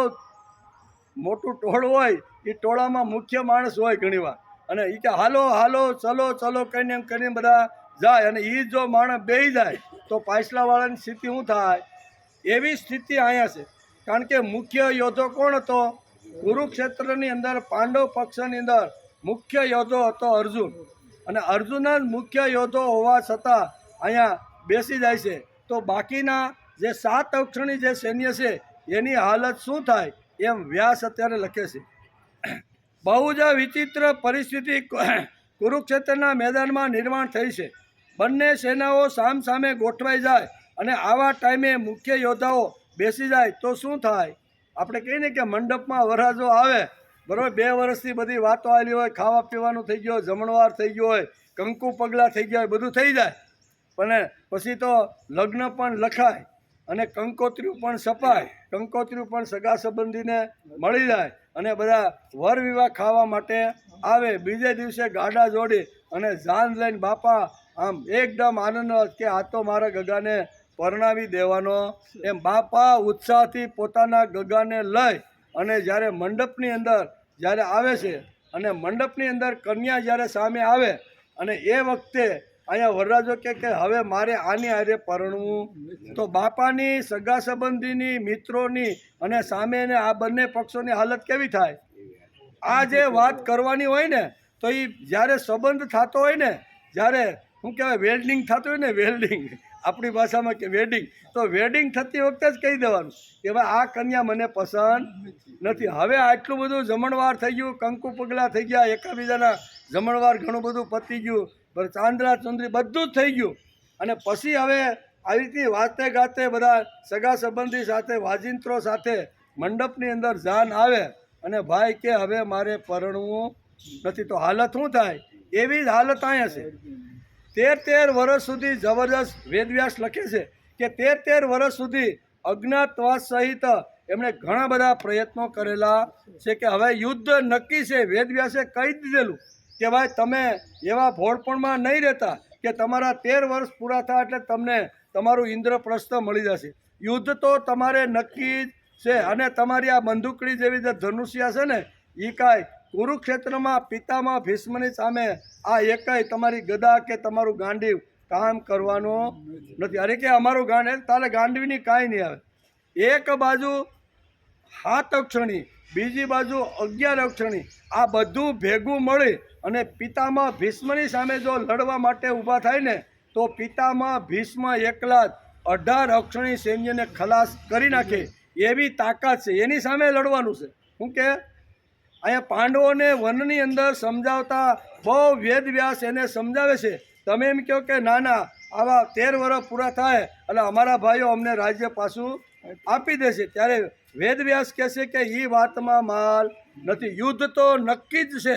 મોટું ટોળું હોય એ ટોળામાં મુખ્ય માણસ હોય ઘણીવાર, અને એ કે હાલો હાલો ચલો ચલો કહીને એમ કરીને બધા જાય અને એ જો માણસ બેસી જાય તો પાછલાવાળાની સ્થિતિ શું થાય? એવી સ્થિતિ અહીંયા છે. કારણ કે મુખ્ય યોદ્ધો કોણ હતો? કુરુક્ષેત્રની અંદર પાંડવ પક્ષની અંદર મુખ્ય યોદ્ધો હતો અર્જુન, અને અર્જુન જ મુખ્ય યોદ્ધો હોવા છતાં અહીંયા બેસી જાય છે તો બાકીના જે 7 અક્ષણી જે સૈન્ય છે એની હાલત શું થાય? એમ વ્યાસ અત્યારે લખે છે. બહુ જ વિચિત્ર પરિસ્થિતિ કુરુક્ષેત્રના મેદાનમાં નિર્માણ થઈ છે. બંને સેનાઓ સામસામે ગોઠવાઈ જાય અને આવા ટાઈમે મુખ્ય યોદ્ધાઓ બેસી જાય તો શું થાય? આપણે કહીએ ને કે મંડપમાં વરરાજો આવે, બરાબર, 2 વર્ષથી બધી વાતો આવેલી હોય, ખાવા પીવાનું થઈ ગયો, જમણવાર થઈ ગયો હોય, કંકુ પગલાં થઈ ગયા હોય, બધું થઈ જાય, પણ પછી તો લગ્ન પણ લખાય અને કંકોત્રીઓ પણ છપાય, કંકોત્રીઓ પણ સગા સંબંધીને મળી જાય અને બધા વર વિવાહ ખાવા માટે આવે. બીજે દિવસે ગાડા જોડી અને જાન લઈને બાપા આમ એકદમ આનંદ કે આ તો મારા ગગાને પરણાવી દેવાનો, એમ બાપા ઉત્સાહથી પોતાના ગગાને લઈ અને જ્યારે મંડપની અંદર જ્યારે આવે છે અને મંડપની અંદર કન્યા જ્યારે સામે આવે અને એ વખતે અહીંયા વરરાજો કે હવે મારે આની હારે પરણવું, તો બાપાની સગા સંબંધીની મિત્રોની અને સામેને આ બંને પક્ષોની હાલત કેવી થાય? આ જે વાત કરવાની હોય ને તો એ જ્યારે સંબંધ થતો હોય ને, જ્યારે શું કહેવાય વેલ્ડિંગ થતું હોય ને, વેલ્ડિંગ આપણી ભાષામાં કે વેડિંગ, તો વેડિંગ થતી વખતે જ કહી દેવાનું કે ભાઈ આ કન્યા મને પસંદ નથી. હવે આટલું બધું જમણવાર થઈ ગયું, કંકુ પગલાં થઈ ગયા, એકાબીજાના જમણવાર ઘણું બધું પતી ગયું, ચાંદરા ચુંદરી બધું જ થઈ ગયું, અને પછી હવે આવી રીતે વાતે ગાતે બધા સગા સંબંધી સાથે વાજિંત્રો સાથે મંડપની અંદર જાન આવે અને ભાઈ કે હવે મારે પરણવું નથી, તો હાલત શું થાય? એવી જ હાલત અહીંયા છે. 13 વર્ષ સુધી જબરજસ્ત વેદવ્યાસ લખે છે કે 13 વર્ષ સુધી અજ્ઞાતવાસ સહિત એમણે ઘણા બધા પ્રયત્નો કરેલા છે કે હવે યુદ્ધ નક્કી છે. વેદવ્યાસે કહી દીધેલું કે ભાઈ તમે એવા ભોળપણમાં નહીં રહેતા કે તમારા 13 વર્ષ પૂરા થાય એટલે તમને તમારું ઇન્દ્રપ્રસ્થ મળી જશે. યુદ્ધ તો તમારે નક્કી જ છે, અને તમારી આ બંદૂકડી જેવી જે ધનુષ્યા છે ને એ કાંઈ કુરુક્ષેત્રમાં પિતામાં ભીષ્મની સામે આ એકાઈ તમારી ગદા કે તમારું ગાંડીવ કામ કરવાનું નથી. અરે કે અમારું ગાંડ તાલે ગાંડીવની કાંઈ નહીં આવે. એક બાજુ 7 અક્ષણી, બીજી બાજુ 11 અક્ષણી, આ બધું ભેગું મળી અને પિતામાં ભીષ્મની સામે જો લડવા માટે ઊભા થાય ને તો પિતામાં ભીષ્મ એકલા જ 18 અક્ષણી સૈન્યને ખલાસ કરી નાખે એવી તાકાત છે. એની સામે લડવાનું છે. શું કે અહીંયા પાંડવોને વનની અંદર સમજાવતા બહુ વેદવ્યાસ એને સમજાવે છે. તમે એમ કહો કે ના ના આવા 13 વર્ષ પૂરા થાય એટલે અમારા ભાઈઓ અમને રાજ્ય પાછું આપી દેશે, ત્યારે વેદવ્યાસ કહે છે કે એ વાતમાં માલ નથી. યુદ્ધ તો નક્કી જ છે,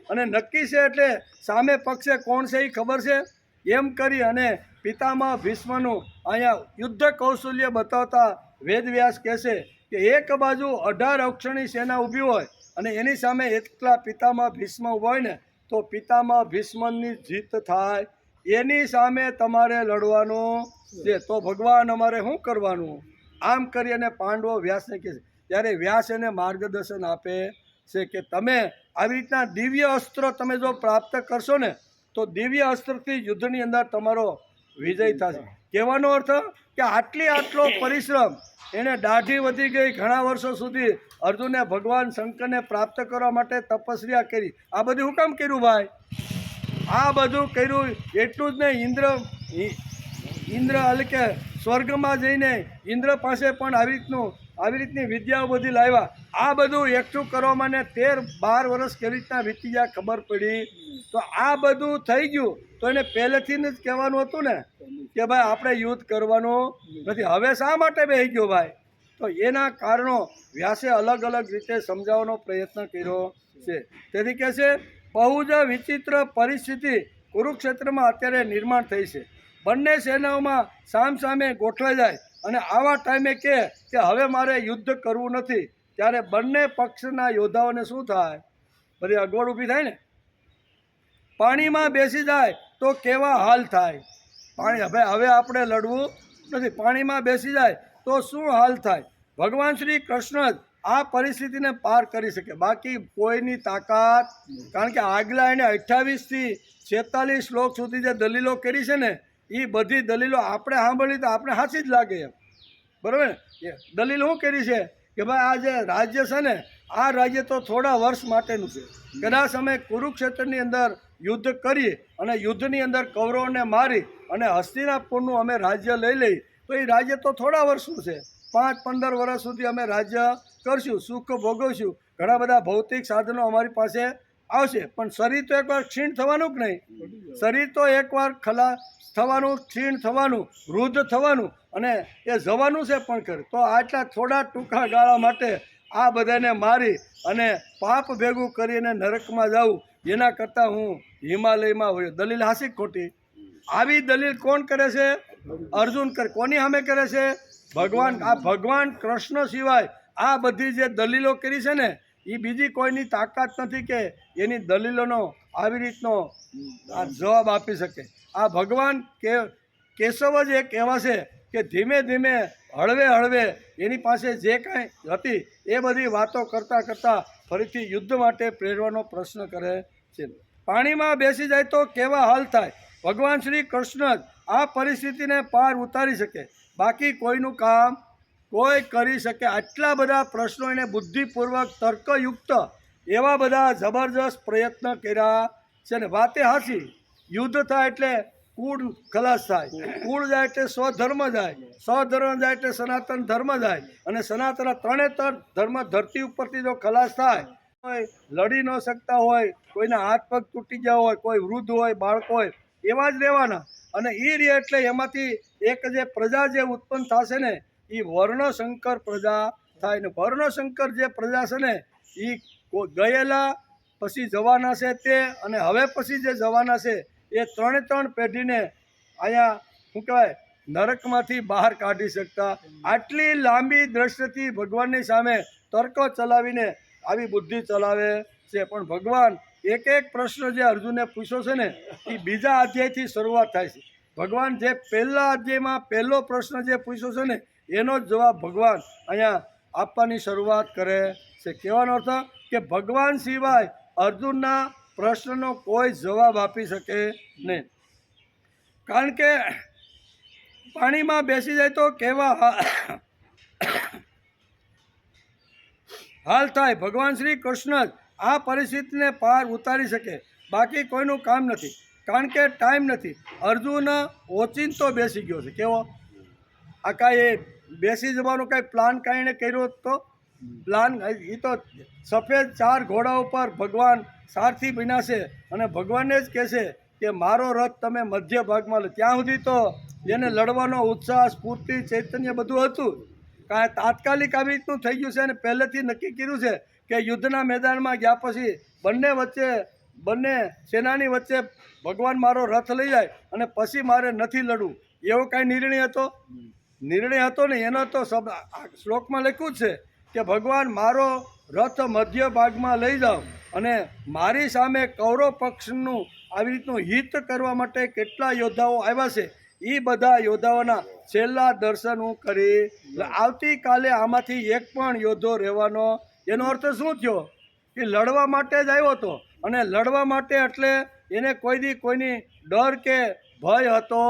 અને નક્કી છે એટલે સામે પક્ષે કોણ છે એ ખબર છે. એમ કરી અને પિતામાં ભીષ્મનું અહીંયા યુદ્ધ કૌશલ્ય બતાવતા વેદવ્યાસ કહે છે કે એક બાજુ 18 અક્ષણી સેના ઊભી હોય અને એની સામે એકલા પિતામાં ભીષ્મ ઊભા હોય ને તો પિતામાં ભીષ્મની જીત થાય. એની સામે તમારે લડવાનું છે. તો ભગવાન અમારે શું કરવાનું? આમ કરી અને પાંડવો વ્યાસને કહે છે. ત્યારે વ્યાસ એને માર્ગદર્શન આપે છે કે તમે આવી રીતના દિવ્ય અસ્ત્ર તમે જો પ્રાપ્ત કરશો ને તો દિવ્ય અસ્ત્રથી યુદ્ધની અંદર તમારો વિજય થશે. કહેવાનો અર્થ કે આટલો પરિશ્રમ એને દાઢી વધી ગઈ, ઘણા વર્ષો સુધી અર્જુને ભગવાન શંકરને પ્રાપ્ત કરવા માટે તપસ્યા કરી. આ બધું હું કામ કર્યું ભાઈ? આ બધું કર્યું એટલું જ નહીં, ઇન્દ્ર એટલે કે સ્વર્ગમાં જઈને ઇન્દ્ર પાસે પણ આવી રીતની વિદ્યાઓ બધી લાવ્યા. આ બધું એકઠું કરવામાં ને 13-12 વર્ષ કેવી રીતના વીતી ગયા ખબર પડી. તો આ બધું થઈ ગયું તો એને પહેલેથી જ કહેવાનું હતું ને કે ભાઈ આપણે યુદ્ધ કરવાનું નથી. હવે શા માટે બેસી ગયો ભાઈ? તો એના કારણો વ્યાસે અલગ અલગ રીતે સમજાવવાનો પ્રયત્ન કર્યો છે. તેથી કહે છે બહુ જ વિચિત્ર પરિસ્થિતિ કુરુક્ષેત્રમાં અત્યારે નિર્માણ થઈ છે. બંને સેનાઓમાં સામસામે ગોઠવાઈ જાય અને આવા ટાઈમે કે હવે મારે યુદ્ધ કરવું નથી, ત્યારે બંને પક્ષના યોદ્ધાઓને શું થાય? બધી અગવડ ઊભી થાય ને. પાણીમાં બેસી જાય તો કેવા હાલ થાય? હવે આપણે લડવું નથી, પાણીમાં બેસી જાય તો શું હાલ થાય? ભગવાન શ્રી કૃષ્ણ જ આ પરિસ્થિતિને પાર કરી શકે, બાકી કોઈની તાકાત. કારણ કે આગલા એને 28 થી 46 શ્લોક સુધી જે દલીલો કરી છે ને એ બધી દલીલો આપણે સાંભળી તો આપણે સાચી જ લાગે એમ, બરાબર ને? દલીલ શું કરી છે કે ભાઈ આ જે રાજ્ય છે ને આ રાજ્ય તો થોડા વર્ષ માટેનું છે. કદાચ અમે કુરુક્ષેત્રની અંદર યુદ્ધ કરી અને યુદ્ધની અંદર કૌરવોને મારી અને હસ્તિનાપુરનું અમે રાજ્ય લઈ લઈ તો એ રાજ્ય તો થોડા વર્ષનું છે. 5-15 વર્ષ સુધી અમે રાજ્ય કરશું, સુખ ભોગવશું, ઘણા બધા ભૌતિક સાધનો અમારી પાસે આવશે, પણ શરીર તો એકવાર ક્ષીણ થવાનું કે નહીં? શરીર તો એકવાર ખલાસ થવાનું, ક્ષીણ થવાનું, વૃદ્ધ થવાનું અને એ જવાનું છે પણ ખરું. તો આટલા થોડા ટૂંકા ગાળા માટે આ બધાને મારી અને પાપ ભેગું કરીને નરકમાં જાઉં એના કરતાં હું હિમાલયમાં હોય. દલીલ હાસી ખોટી? આવી દલીલ કોણ કરે છે? અર્જુન કરે. કોની સામે કરે છે? ભગવાન. આ ભગવાન કૃષ્ણ સિવાય આ બધી જે દલીલો કરી છે ને એ બીજી કોઈની તાકાત નથી કે એની દલીલોનો આવી રીતનો આ જવાબ આપી શકે. આ ભગવાન કેશવ જ એક એવા છે કે ધીમે ધીમે હળવે હળવે એની પાસે જે કાંઈ હતી એ બધી વાતો કરતાં કરતાં ફરીથી યુદ્ધ માટે પ્રેરવાનો પ્રશ્ન કરે છે. પાણીમાં બેસી જાય તો કેવા હાલ થાય? ભગવાન શ્રી કૃષ્ણ જ આ પરિસ્થિતિને પાર ઉતારી શકે, બાકી કોઈનું કામ કોઈ કરી શકે. આટલા બધા પ્રશ્નો એને બુદ્ધિપૂર્વક તર્કયુક્ત એવા બધા જબરજસ્ત પ્રયત્ન કર્યા છે ને. વાતે હાચી, યુદ્ધ થાય એટલે કુળ ખલાસ થાય, કુળ જાય એટલે સ્વધર્મ જાય, સ્વધર્મ જાય એટલે સનાતન ધર્મ જાય, અને સનાતન 3 ધર્મ ધરતી ઉપરથી જો ખલાસ થાય, કોઈ લડી ન શકતા હોય, કોઈના હાથ પગ તૂટી ગયા હોય, કોઈ વૃદ્ધ હોય, બાળકો હોય, એવા જ રહેવાના. અને એ રહે એટલે એમાંથી એક જે પ્રજા જે ઉત્પન્ન થશે ને એ વર્ણશંકર પ્રજા થાય. ને વર્ણશંકર જે પ્રજા છે ને એ ગયેલા પછી જવાના છે તે, અને હવે પછી જે જવાના છે એ 3 પેઢીને અહીંયા શું કહેવાય નરકમાંથી બહાર કાઢી શકતા. આટલી લાંબી દ્રષ્ટિથી ભગવાનની સામે તર્કો ચલાવીને આવી બુદ્ધિ ચલાવે છે. પણ ભગવાન એક પ્રશ્ન જે અર્જુને પૂછ્યો છે ને એ બીજા અધ્યાયથી શરૂઆત થાય છે. ભગવાન જે પહેલા અધ્યાયમાં પહેલો પ્રશ્ન જે પૂછ્યો છે ને એનો જ જવાબ ભગવાન અહીંયા આપવાની શરૂઆત કરે છે. કહેવાનો અર્થ કે ભગવાન સિવાય અર્જુનના પ્રશ્નનો કોઈ જવાબ આપી શકે નહીં. કારણ કે પાણીમાં બેસી જાય તો કેવા હાલ થાય? ભગવાન શ્રી કૃષ્ણ જ આ પરિસ્થિતિને પાર ઉતારી શકે, બાકી કોઈનું કામ નથી. કારણ કે ટાઈમ નથી. અર્જુન ઓચિંતો બેસી ગયો છે. કેવો? આ કાંઈ બેસી જવાનો કાંઈ પ્લાન કાંઈ એને કર્યો તો પ્લાન એ તો સફેદ 4 ઘોડા ઉપર ભગવાન સારથી બન્યા છે અને ભગવાનને જ કહેશે કે મારો રથ તમે મધ્ય ભાગમાં લો. ત્યાં સુધી તો એને લડવાનો ઉત્સાહ, સ્ફૂર્તિ, ચૈતન્ય બધું હતું. કાંઈ તાત્કાલિક આવી રીતનું થઈ ગયું છે અને પહેલેથી નક્કી કર્યું છે કે યુદ્ધના મેદાનમાં ગયા પછી બંને સેનાની વચ્ચે ભગવાન મારો રથ લઈ જાય અને પછી મારે નથી લડવું, એવો કાંઈ નિર્ણય હતો? નિર્ણય હતો ને એનો તો શ્લોકમાં લખ્યું જ છે કે ભગવાન મારો રથ મધ્ય ભાગમાં લઈ જાઓ અને મારી સામે કૌરવ પક્ષનું આવી રીતનું હિત કરવા માટે કેટલા યોદ્ધાઓ આવ્યા છે એ બધા યોદ્ધાઓના છેલ્લા દર્શન હું કરી આવતીકાલે આમાંથી એક પણ યોદ્ધો રહેવાનો. એનો અર્થ શું થયો? એ લડવા માટે જ આવ્યો હતો, અને લડવા માટે એટલે એને કોઈ દી કોઈની ડર કે ભય હતો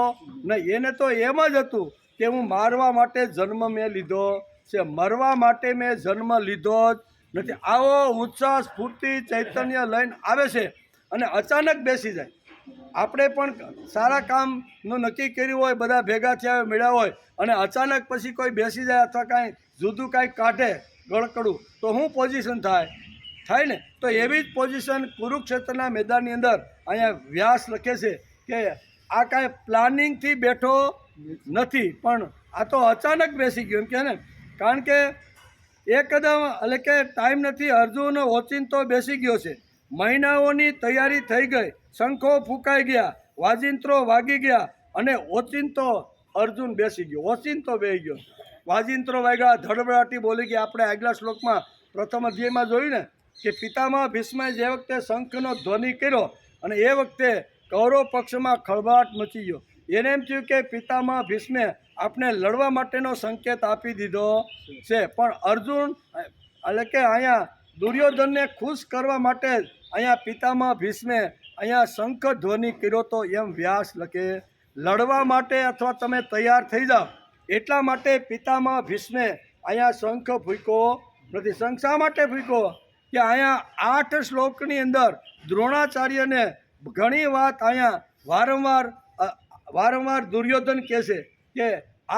નહીં. એને તો એમ જ હતું કે હું મારવા માટે જન્મ મેં લીધો છે, મરવા માટે મેં જન્મ લીધો જ નથી. આવો ઉત્સાહ, સ્ફૂર્તિ, ચૈતન્ય લઈને આવે છે અને અચાનક બેસી જાય. આપણે પણ સારા કામનું નક્કી કર્યું હોય, બધા ભેગા થયા હોય, મળ્યા હોય, અને અચાનક પછી કોઈ બેસી જાય અથવા કાંઈ જુદું કાંઈક કાઢે ગળકડું, તો શું પોઝિશન થાય ને? તો એવી જ પોઝિશન કુરુક્ષેત્રના મેદાનની અંદર અહીંયા વ્યાસ લખે છે કે આ કાંઈ પ્લાનિંગથી બેઠો નથી, પણ આ તો અચાનક બેસી ગયો એમ કે ને. કારણ કે એકદમ એટલે કે ટાઈમ નથી, અર્જુન ઓચિંતો બેસી ગયો છે. મહિનાઓની તૈયારી થઈ ગઈ, શંખો ફૂંકાઈ ગયા, વાજિંત્રો વાગી ગયા, અને ઓચિંતો અર્જુન બેસી ગયો, ઓચિંતો બેસી ગયો. વાજિંત્રો વાગ્યા, ધડબડાટી બોલી ગઈ. આપણે આગલા શ્લોકમાં પ્રથમ અધ્યાયમાં જોયું ને કે પિતામહ ભીષ્મએ જે વખતે શંખનો ધ્વનિ કર્યો અને એ વખતે કૌરવ પક્ષમાં ખળભળાટ મચી ગયો. એને એમ થયું કે પિતામહ ભીષ્મે આપણે લડવા માટેનો સંકેત આપી દીધો છે, પણ અર્જુન એટલે કે અહીંયા દુર્યોધનને ખુશ કરવા માટે જ અહીંયા પિતામહ ભીષ્મે અહીંયા શંખ ધ્વનિ કર્યો તો એમ વ્યાસ લખે. લડવા માટે અથવા તમે તૈયાર થઈ જાઓ એટલા માટે પિતામહ ભીષ્મે અહીંયા શંખ ફૂંક્યો નથી. શંખ શા માટે ફૂંક્યો? કે અહીંયા 8 શ્લોકની અંદર દ્રોણાચાર્યને ઘણી વાત અહીંયા વારંવાર દુર્યોધન કહે છે કે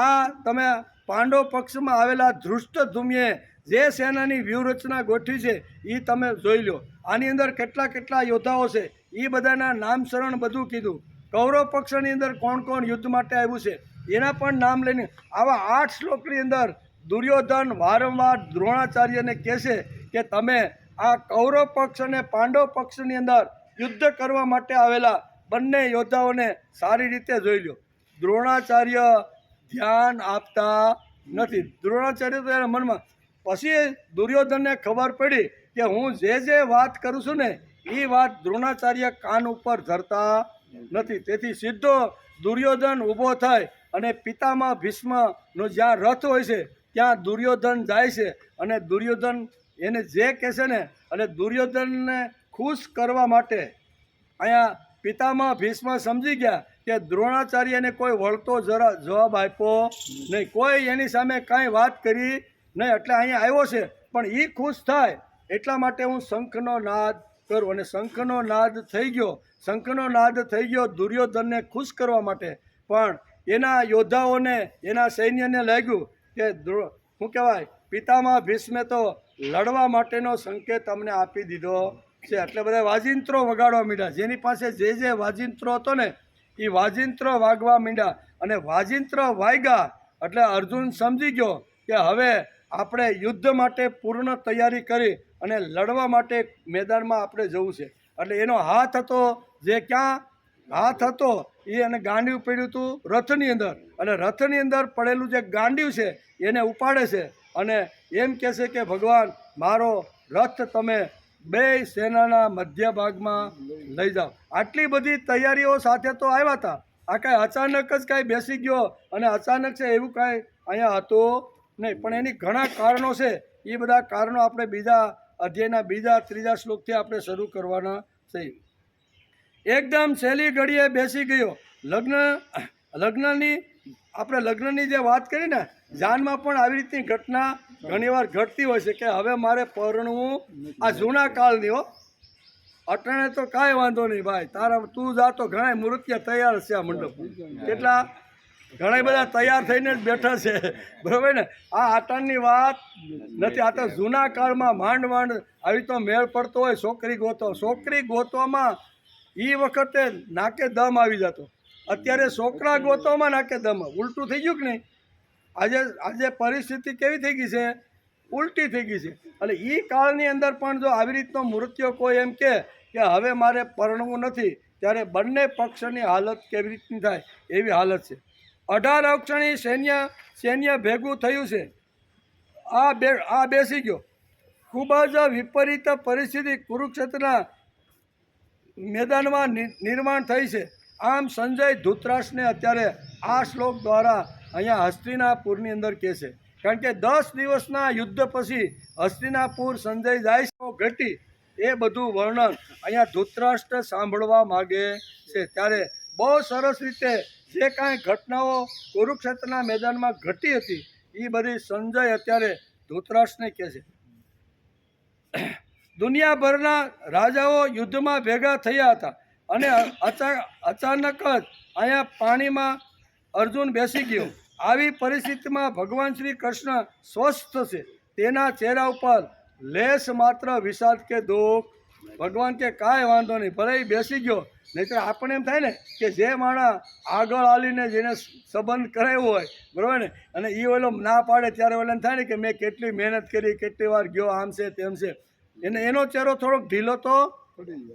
આ તમે પાંડવ પક્ષમાં આવેલા ધૃષ્ટદ્યુમ્નએ જે સેનાની વ્યૂહરચના ગોઠવી છે એ તમે જોઈ લો. આની અંદર કેટલા યોદ્ધાઓ છે એ બધાના નામશરણ બધું કીધું. કૌરવ પક્ષની અંદર કોણ કોણ યુદ્ધ માટે આવ્યું છે એના પણ નામ લઈને આવા 8 શ્લોકની અંદર દુર્યોધન વારંવાર દ્રોણાચાર્યને કહે છે કે તમે આ કૌરવ પક્ષ અને પાંડવ પક્ષની અંદર યુદ્ધ કરવા માટે આવેલા બંને યોદ્ધાઓને સારી રીતે જોઈ લો. દ્રોણાચાર્ય ધ્યાન આપતા નથી. દ્રોણાચાર્ય તો એના મનમાં. પછી દુર્યોધનને ખબર પડી કે હું જે વાત કરું છું ને એ વાત દ્રોણાચાર્ય કાન ઉપર ધરતા નથી. તેથી સીધો દુર્યોધન ઊભો થાય અને પિતામહ ભીષ્મનો જ્યાં રથ હોય છે ત્યાં દુર્યોધન જાય છે, અને દુર્યોધન એને જે કહેશે ને અને દુર્યોધનને ખુશ કરવા માટે અહીંયા પિતામહ ભીષ્મ સમજી ગયા કે દ્રોણાચાર્યને કોઈ વળતો જવાબ આપ્યો નહીં, કોઈ એની સામે કાંઈ વાત કરી નહીં, એટલે અહીંયા આવ્યો છે પણ એ ખુશ થાય એટલા માટે હું શંખનો નાદ કરું. અને શંખનો નાદ થઈ ગયો દુર્યોધનને ખુશ કરવા માટે. પણ એના યોદ્ધાઓને, એના સૈન્યને લાગ્યું કે શું કહેવાય, પિતામહ ભીષ્મે તો લડવા માટેનો સંકેત અમને આપી દીધો છે. એટલે બધા વાજિંત્રો વગાડવા માંડ્યા. જેની પાસે જે વાજિંત્રો હતો ને એ વાજિંત્રો વાગવા માંડ્યા, અને વાજિંત્ર વાગ્યા એટલે અર્જુન સમજી ગયો કે હવે આપણે યુદ્ધ માટે પૂર્ણ તૈયારી કરી અને લડવા માટે મેદાનમાં આપણે જવું છે. એટલે એનો હાથ હતો, જે ક્યાં હાથ હતો એ અને ગાંડિયું પડ્યું હતું રથની અંદર, અને રથની અંદર પડેલું જે ગાંડિયું છે એને ઉપાડે છે અને એમ કહે છે કે ભગવાન મારો રથ તમે બે સેનાના મધ્ય ભાગમાં લઈ જાઓ. આટલી બધી તૈયારીઓ સાથે તો આવ્યા હતા. આ કાંઈ અચાનક જ કાંઈ બેસી ગયો અને અચાનક છે એવું કાંઈ અહીંયા હતું નહીં. પણ એની ઘણા કારણો છે. એ બધા કારણો આપણે બીજા અધ્યાયના 2, 3 શ્લોકથી આપણે શરૂ કરવાના છે. એકદમ સહેલી ઘડીએ બેસી ગયો. લગ્નની જે વાત કરી ને, જાનમાં પણ આવી રીતની ઘટના ઘણીવાર ઘટતી હોય છે કે હવે મારે પરણવું. આ જૂના કાળની હો, અટાણે તો કાંઈ વાંધો નહીં ભાઈ, તું જા તો ઘણા મૂર્તિયા તૈયાર છે. આ મંડપ કેટલા ઘણા બધા તૈયાર થઈને જ બેઠા છે, બરાબર ને. આ આટાણની વાત નથી. આ તો જૂના કાળમાં માંડ આવી તો મેળ પડતો હોય છોકરી ગોતવામાં એ વખતે નાકે દમ આવી જતો. અત્યારે છોકરા ગોતવામાં નાકે દમ. ઉલટું થઈ ગયું કે નહીં? આજે પરિસ્થિતિ કેવી થઈ ગઈ છે? ઉલટી થઈ ગઈ છે. એટલે એ કાળની અંદર પણ જો આવી રીતનો મૃત્યુ કોઈ એમ કે હવે મારે પરણવું નથી, ત્યારે બંને પક્ષની હાલત કેવી રીતની થાય એવી હાલત છે. 18 અક્ષણી સૈન્ય ભેગું થયું છે. આ બેસી ગયો. ખૂબ જ વિપરીત પરિસ્થિતિ કુરુક્ષેત્રના મેદાનમાં નિર્માણ થઈ છે. આમ સંજય ધૃતરાષ્ટ્રને અત્યારે આ શ્લોક દ્વારા અહીંયા હસ્તિનાપુરની અંદર કહે છે. કારણ કે 10 દિવસના યુદ્ધ પછી હસ્તિનાપુર સંજય જાય છે ઘટી એ બધું વર્ણન અહીંયા ધૃતરાષ્ટ્ર સાંભળવા માગે છે. ત્યારે બહુ સરસ રીતે જે કાંઈ ઘટનાઓ કુરુક્ષેત્રના મેદાનમાં ઘટી હતી એ બધી સંજય અત્યારે ધૃતરાષ્ટ્રને કહે છે. દુનિયાભરના રાજાઓ યુદ્ધમાં ભેગા થયા હતા અને અચાનક જ અહીંયા પાણીમાં અર્જુન બેસી ગયો. આવી પરિસ્થિતિમાં ભગવાન શ્રી કૃષ્ણ સ્વસ્થ છે. તેના ચહેરા ઉપર લેશ માત્ર વિષાદ કે દુઃખ. ભગવાન કે કાંઈ વાંધો નહીં, ભલે એ બેસી ગયો. નહીંતર આપણે એમ થાય ને કે જે માણસ આગળ હાલીને જેને સંબંધ કરાવ્યો હોય, બરાબર ને, અને એ ઓલો ના પાડે ત્યારે ઓલાને થાય ને કે મેં કેટલી મહેનત કરી, કેટલી વાર ગયો, આમ છે તેમ છે, એનો ચહેરો થોડોક ઢીલો તો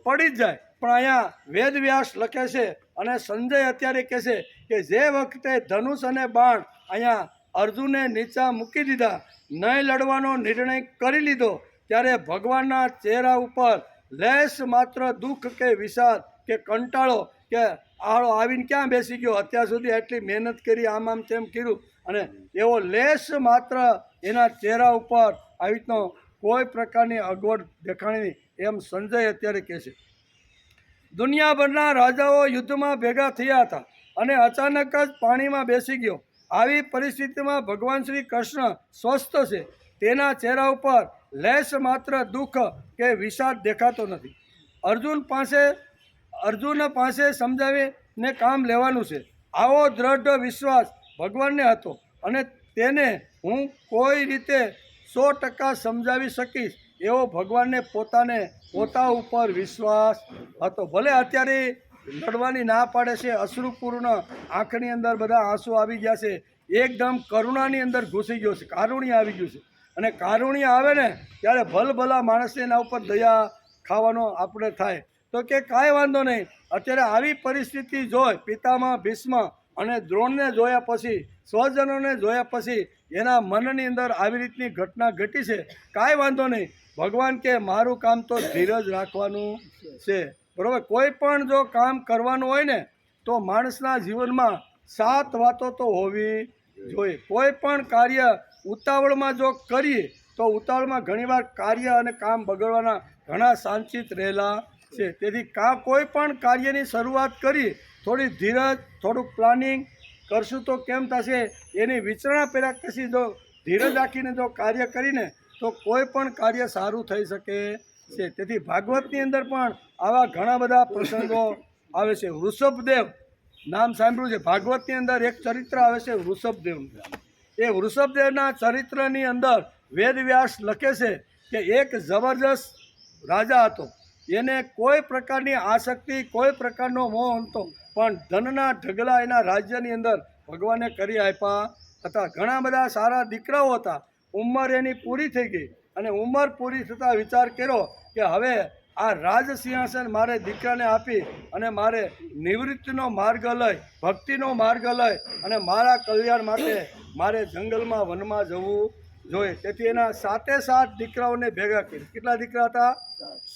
પડી જ જાય. પણ અહીંયા વેદવ્યાસ લખે છે અને સંજય અત્યારે કહે છે કે જે વખતે ધનુષ અને બાણ અહીંયા અર્જુને નીચા મૂકી દીધા, નહીં લડવાનો નિર્ણય કરી લીધો, ત્યારે ભગવાનના ચહેરા ઉપર લેશ માત્ર દુઃખ કે વિષાદ કે કંટાળો કે આળો આવીને ક્યાં બેસી ગયો, અત્યાર સુધી એટલી મહેનત કરી, આમ તેમ કર્યું, અને એવો લેશ માત્ર એના ચહેરા ઉપર આવી રીતનો કોઈ પ્રકારની અગવડ દેખાણી નહીં, એમ સંજય અત્યારે કહે છે. દુનિયાભરના રાજાઓ યુદ્ધમાં ભેગા થયા હતા અને અચાનક જ પાણીમાં બેસી ગયો. આવી પરિસ્થિતિમાં ભગવાન શ્રી કૃષ્ણ સ્વસ્થ છે. તેના ચહેરા ઉપર લેશ માત્ર દુઃખ કે વિષાદ દેખાતો નથી. અર્જુન પાસે સમજાવીને કામ લેવાનું છે. આવો દ્રઢ વિશ્વાસ ભગવાનને હતો અને તેને હું કોઈ રીતે 100% સમજાવી શકીશ એવો ભગવાનને પોતા ઉપર વિશ્વાસ હતો. ભલે અત્યારે લડવાની ના પાડે છે, અશ્રુપૂર્ણ આંખની અંદર બધા આંસુ આવી ગયા છે, એકદમ કરુણાની અંદર ઘૂસી ગયો છે, કારુણ્ય આવી ગયું છે. અને કારુણ્ય આવે ને ત્યારે ભલભલા માણસને એના ઉપર દયા ખાવાનો આપણે થાય. તો કે કાંઈ વાંધો નહીં, અત્યારે આવી પરિસ્થિતિ જોઈ પિતામહ ભીષ્મ અને દ્રોણને જોયા પછી, સ્વજનોને જોયા પછી એના મનની અંદર આવી રીતની ઘટના ઘટી છે. કાંઈ વાંધો નહીં, ભગવાન કે મારું કામ તો ધીરજ રાખવાનું છે, બરાબર. કોઈ પણ જો કામ કરવાનું હોય ને તો માણસના જીવનમાં 7 વાતો તો હોવી જોઈએ. કોઈ પણ કાર્ય ઉતાવળમાં જો કરીએ તો ઉતાવળમાં ઘણીવાર કાર્ય અને કામ બગડવાના ઘણા સાંચિત રહેલા છે. તેથી કોઈ પણ કાર્યની શરૂઆત કરી થોડી ધીરજ, થોડુંક પ્લાનિંગ કરશું તો કેમ થશે, એની વિચારણા પહેલાં કશી જો ધીરજ રાખીને જો કાર્ય કરીને તો કોઈ પણ કાર્ય સારું થઈ શકે છે. તેથી ભાગવતની અંદર પણ આવા ઘણા બધા પ્રસંગો આવે છે. વૃષભદેવ નામ સાંભળ્યું છે. ભાગવતની અંદર એક ચરિત્ર આવે છે વૃષભદેવનું. એ વૃષભદેવના ચરિત્રની અંદર વેદવ્યાસ લખે છે કે એક જબરજસ્ત રાજા હતો. એને કોઈ પ્રકારની આસક્તિ, કોઈ પ્રકારનો મોહ હતો, પણ ધનના ઢગલા એના રાજ્યની અંદર ભગવાને કરી આપ્યા હતા. ઘણા બધા સારા દીકરાઓ હતા. ઉંમર એની પૂરી થઈ ગઈ અને ઉંમર પૂરી થતાં વિચાર કર્યો કે હવે આ રાજ સિંહાસન મારે દીકરાને આપી અને મારે નિવૃત્તિનો માર્ગ લઈ, ભક્તિનો માર્ગ લઈ અને મારા કલ્યાણ માટે મારે જંગલમાં, વનમાં જવું જોઈએ. તેથી એના 7 દીકરાઓને ભેગા કર્યા. કેટલા દીકરા હતા?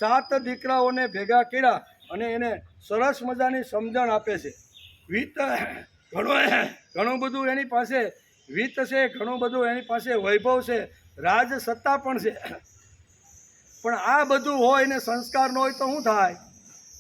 7 દીકરાઓને ભેગા કર્યા અને એને સરસ મજાની સમજણ આપે છે. ઘણું બધું એની પાસે વિત્ત છે, ઘણું બધું એની પાસે વૈભવ છે, રાજ સત્તા પણ છે, પણ આ બધું હોય ને સંસ્કાર ન હોય તો શું થાય?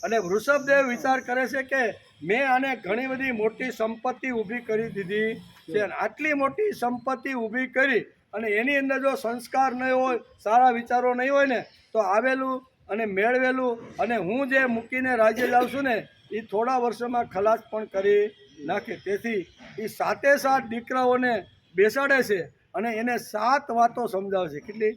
અને વૃષભદેવ વિચાર કરે છે કે મેં આને ઘણી બધી મોટી સંપત્તિ ઊભી કરી દીધી છે, આટલી મોટી સંપત્તિ ઊભી કરી અને એની અંદર જો સંસ્કાર નહીં હોય, સારા વિચારો નહીં હોય ને તો આવેલું અને મેળવેલું અને હું જે મૂકીને રાજ્ય જાઉં છું ને એ થોડા વર્ષોમાં ખલાસ પણ કરી નાખે. તેથી એ 7 દીકરાઓને બેસાડે છે અને એને 7 વાતો સમજાવે છે. કેટલી?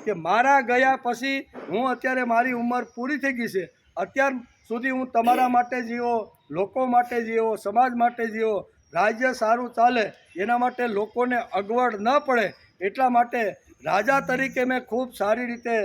કે મારા ગયા પછી હું અત્યારે મારી ઉંમર પૂરી થઈ ગઈ છે, અત્યાર સુધી હું તમારા માટે જીવો, લોકો માટે જીવો, સમાજ માટે જીવો, રાજ્ય સારું ચાલે એના માટે લોકોને અગવડ ન પડે એટલા માટે રાજા તરીકે મેં ખૂબ સારી રીતે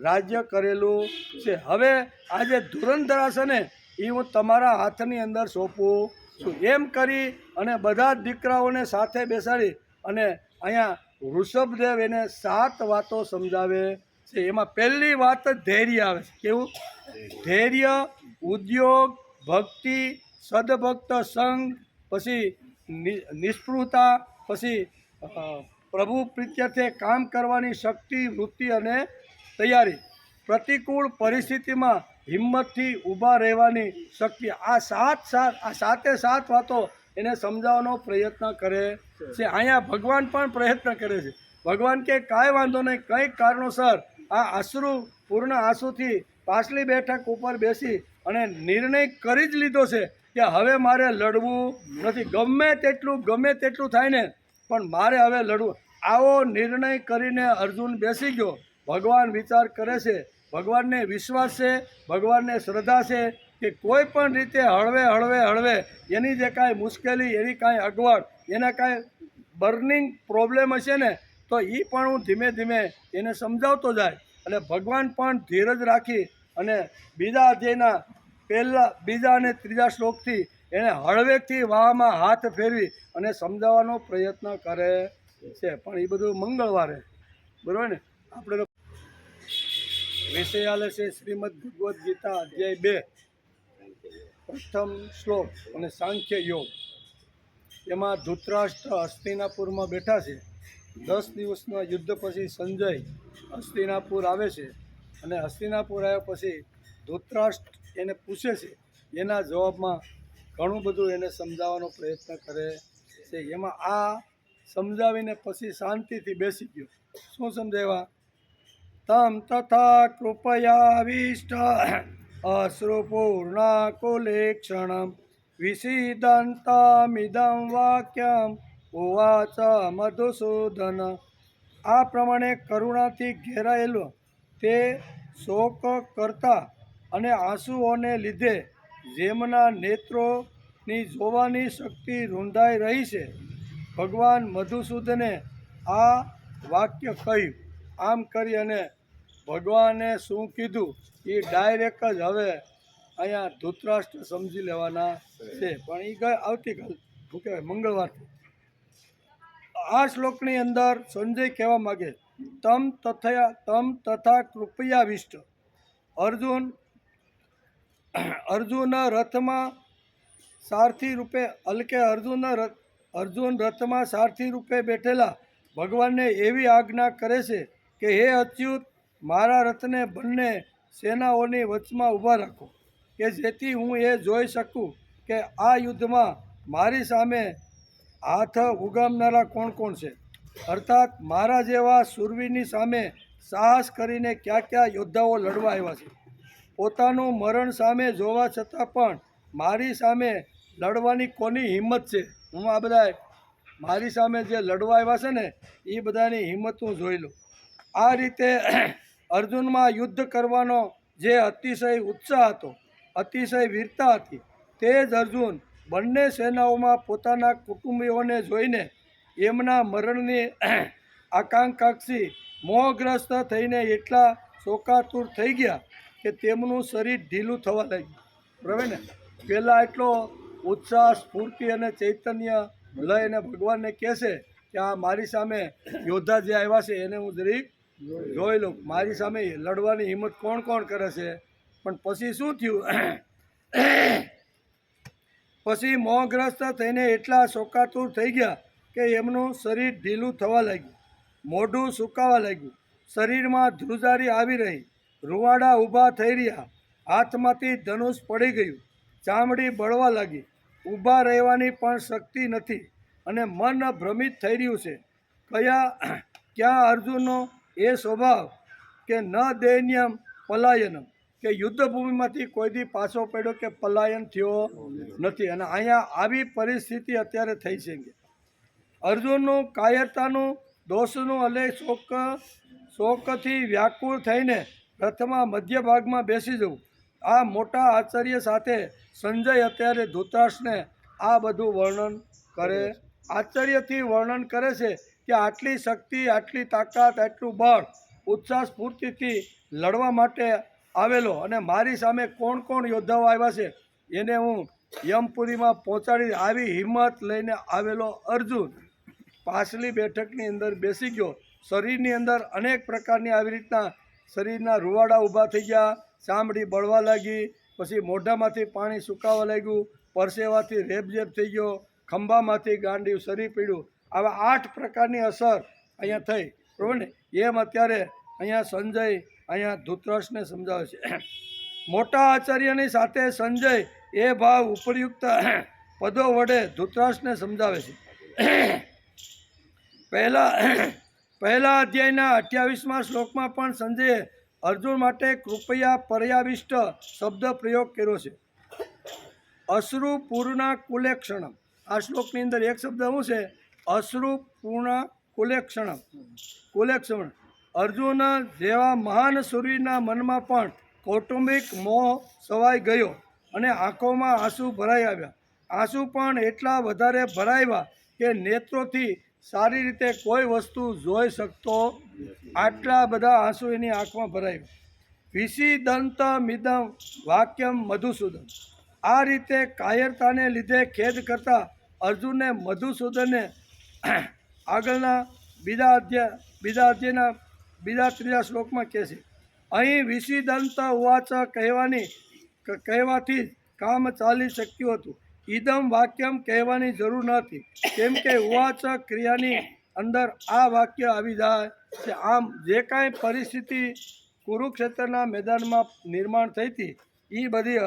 રાજ્ય કરેલું છે. હવે આ જે ધુરંધર છે ને એ હું તમારા હાથની અંદર સોંપું છું. એમ કરી અને બધા જ દીકરાઓને સાથે બેસાડી અને અહીંયા વૃષભદેવ એને 7 વાતો સમજાવે છે. એમાં પહેલી વાત જ ધૈર્ય આવે છે. કેવું? ધૈર્ય, ઉદ્યોગ, ભક્તિ, સદભક્ત સંગ, પછી નિષ્પૃહતા, પછી પ્રભુ પ્રીત્યર્થે કામ કરવાની શક્તિ, વૃત્તિ અને તૈયારી, પ્રતિકૂળ પરિસ્થિતિમાં હિંમતથી ઊભા રહેવાની શક્તિ. આ સાતે સાત વાતો એને સમજાવવાનો પ્રયત્ન કરે છે. અહીંયા ભગવાન પણ પ્રયત્ન કરે છે. ભગવાન કે કાંઈ વાંધો નહીં, કંઈક કારણોસર આ પૂર્ણ આંસુથી પાછલી બેઠક ઉપર બેસી અને નિર્ણય કરી જ લીધો છે કે હવે મારે લડવું નથી. ગમે તેટલું થાય ને, પણ મારે હવે લડવું. આવો નિર્ણય કરીને અર્જુન બેસી ગયો. ભગવાન વિચાર કરે છે, ભગવાનને વિશ્વાસ છે, ભગવાનને શ્રદ્ધા છે કે કોઈ પણ રીતે હળવે એની જે કાંઈ મુશ્કેલી, એની કાંઈ અગવડ, એના કાંઈ બર્નિંગ પ્રોબ્લેમ હશે ને, તો એ પણ હું ધીમે ધીમે એને સમજાવતો જાય. અને ભગવાન પણ ધીરજ રાખી અને બીજા અધ્યાયના બીજા અને ત્રીજા શ્લોકથી એને હળવેકથી વાહમાં હાથ ફેરવી અને સમજાવવાનો પ્રયત્ન કરે છે. પણ એ બધું મંગળવારે, બરાબર ને? આપણે વિષય આલે છે શ્રીમદ ભગવદ્ ગીતા અધ્યાય 2 પ્રથમ શ્લોક અને સાંખ્ય યોગ. એમાં ધૃતરાષ્ટ્ર હસ્તિનાપુરમાં બેઠા છે. 10 દિવસના યુદ્ધ પછી સંજય હસ્તિનાપુર આવે છે અને હસ્તિનાપુર આવ્યા પછી ધૃતરાષ્ટ્ર એને પૂછે છે. એના જવાબમાં ઘણું બધું એને સમજાવવાનો પ્રયત્ન કરે છે. એમાં આ સમજાવીને પછી શાંતિથી બેસી ગયો. શું સમજાવ્યા? તમ તથા કૃપયાવિષ્ટ અશ્રુપૂર્ણાકુલેક્ષણમ વિષીદંતમિદં વાક્યમ ઉવાચ મધુસૂદન. આ પ્રમાણે કરુણાથી ઘેરાયેલો તે શોક કરતા અને આંસુઓને લીધે જેમના નેત્રોની જોવાની શક્તિ રૂંધાઈ રહી છે, ભગવાન મધુસૂદને આ વાક્ય કહ્યું. આમ કરી અને ભગવાને શું કીધું એ ડાયરેક્ટ જ હવે અહીંયા ધૃતરાષ્ટ્ર સમજી લેવાના છે. પણ એ આવતીકાલ શું કહેવાય, મંગળવારથી. આ શ્લોકની અંદર સંજય કહેવા માગે તમ તથા કૃપયાવિષ્ટ. અર્જુન રથમાં સારથી રૂપે અર્જુન રથમાં સારથી રૂપે બેઠેલા ભગવાનને એવી આજ્ઞા કરે છે કે હે અચ્યુત, મારા રથને બંને સેનાઓની વચમાં ઊભા રાખો કે જેથી હું એ જોઈ શકું કે આ યુદ્ધમાં મારી સામે હાથ ઉગામનારા કોણ કોણ છે. અર્થાત મારા જેવા શૂરવીરની સામે સાહસ કરીને કયા યોદ્ધાઓ લડવા આવ્યા છે. પોતાનું મરણ સામે જોવા છતાં પણ મારી સામે લડવાની કોની હિંમત છે? હું આ બધા મારી સામે જે લડવા આવ્યા છે ને, એ બધાની હિંમત હું જોઈ લઉં. આ રીતે અર્જુનમાં યુદ્ધ કરવાનો જે અતિશય ઉત્સાહ હતો, અતિશય વીરતા હતી, તે જ અર્જુન બંને સેનાઓમાં પોતાના કુટુંબીઓને જોઈને એમના મરણની આકાંક્ષાથી મોહગ્રસ્ત થઈને એટલા શોકાતુર થઈ ગયા કે તેમનું શરીર ઢીલું થવા લાગ્યું. બરાબર ને? પહેલાં એટલો ઉત્સાહ, સ્ફૂર્તિ અને ચૈતન્ય લઈને ભગવાનને કહેશે કે આ મારી સામે યોદ્ધા જે આવ્યા છે એને હું જરીક જોઈ લઉં, મારી સામે લડવાની હિંમત કોણ કોણ કરે છે. પણ પછી શું થયું? પછી મોહગ્રસ્ત થઈને એટલા શોકાતુર થઈ ગયા કે એમનું શરીર ઢીલું થવા લાગ્યું, મોઢું સુકાવા લાગ્યું, શરીરમાં ધ્રુજારી આવી રહી, રૂવાડા ઊભા થઈ રહ્યા, હાથમાંથી ધનુષ પડી ગયું, ચામડી બળવા લાગી, ઊભા રહેવાની પણ શક્તિ નથી અને મન ભ્રમિત થઈ રહ્યું છે. ક્યાં અર્જુનનો એ સ્વભાવ કે ન દૈન્યમ પલાયનમ, કે યુદ્ધભૂમિમાંથી કોઈ દી પાછો પડ્યો કે પલાયન થયો નથી. અને અહીંયા આવી પરિસ્થિતિ અત્યારે થઈ છે. અર્જુનનું કાયરતાનું દોષનું અને શોકથી વ્યાકુળ થઈને રથમાં મધ્ય ભાગમાં બેસી જવું. આ મોટા આશ્ચર્ય સાથે સંજય અત્યારે ધૃતરાષ્ટ્રને આ બધું વર્ણન કરે, આશ્ચર્યથી વર્ણન કરે છે કે આટલી શક્તિ, આટલી તાકાત, આટલું બળ, ઉત્સાહ સ્ફૂર્તિથી લડવા માટે આવેલો અને મારી સામે કોણ કોણ યોદ્ધાઓ આવ્યા છે એને હું યમપુરીમાં પહોંચાડી આવી હિંમત લઈને આવેલો અર્જુન પાછલી બેઠકની અંદર બેસી ગયો. શરીરની અંદર અનેક પ્રકારની આવી રીતના શરીરના રૂવાડા ઊભા થઈ ગયા, ચામડી બળવા લાગી, પછી મોઢામાંથી પાણી સુકાવા લાગ્યું, પરસેવાથી રેબઝેબ થઈ ગયો, ખંભામાંથી ગાંડિયું સરી પીડ્યું. આવા 8 પ્રકારની અસર અહીંયા થઈ. બરાબર ને? એમ અત્યારે અહીંયા સંજય અહીંયા ધૃતરાષ્ટ્રને સમજાવે છે. મોટા આચાર્યની સાથે સંજય એ ભાવ ઉપરયુક્ત પદો વડે ધૃતરાષ્ટ્રને સમજાવે છે. પહેલા અધ્યાયના 28મા શ્લોકમાં પણ સંજયે અર્જુન માટે કૃપયા પર્યાવિષ્ટ શબ્દ પ્રયોગ કર્યો છે. અશ્રુ પૂર્ણા કુલેક્ષણમ. આ શ્લોકની અંદર એક શબ્દ શું છે? અશ્રુ પૂર્ણા કુલેક્ષણ. અર્જુન જેવા મહાન સૂર્યના મનમાં પણ કૌટુંબિક મોહ સવાઈ ગયો અને આંખોમાં આંસુ ભરાઈ આવ્યા. આંસુ પણ એટલા વધારે ભરાવ્યા કે નેત્રોથી સારી રીતે કોઈ વસ્તુ જોઈ શકતો, આટલા બધા આંસુ એની આંખમાં ભરાવ્યા. વિષિદંત મિદમ વાક્યમ મધુસૂદન. આ રીતે કાયરતાને લીધે ખેદ કરતા અર્જુનને મધુસૂદને આગળના બીજા ત્રીજા શ્લોકમાં કહે છે. અહીં વિષિદંત ઉવાચ કહેવાથી જ કામ ચાલી શક્યું હતું. ઇદમ વાક્યમ કહેવાની જરૂર નથી, કેમ કે ઉવાચ ક્રિયાની અંદર આ વાક્ય આવી જાય છે. આમ જે કાંઈ પરિસ્થિતિ કુરુક્ષેત્રના મેદાનમાં નિર્માણ થઈ હતી એ બધી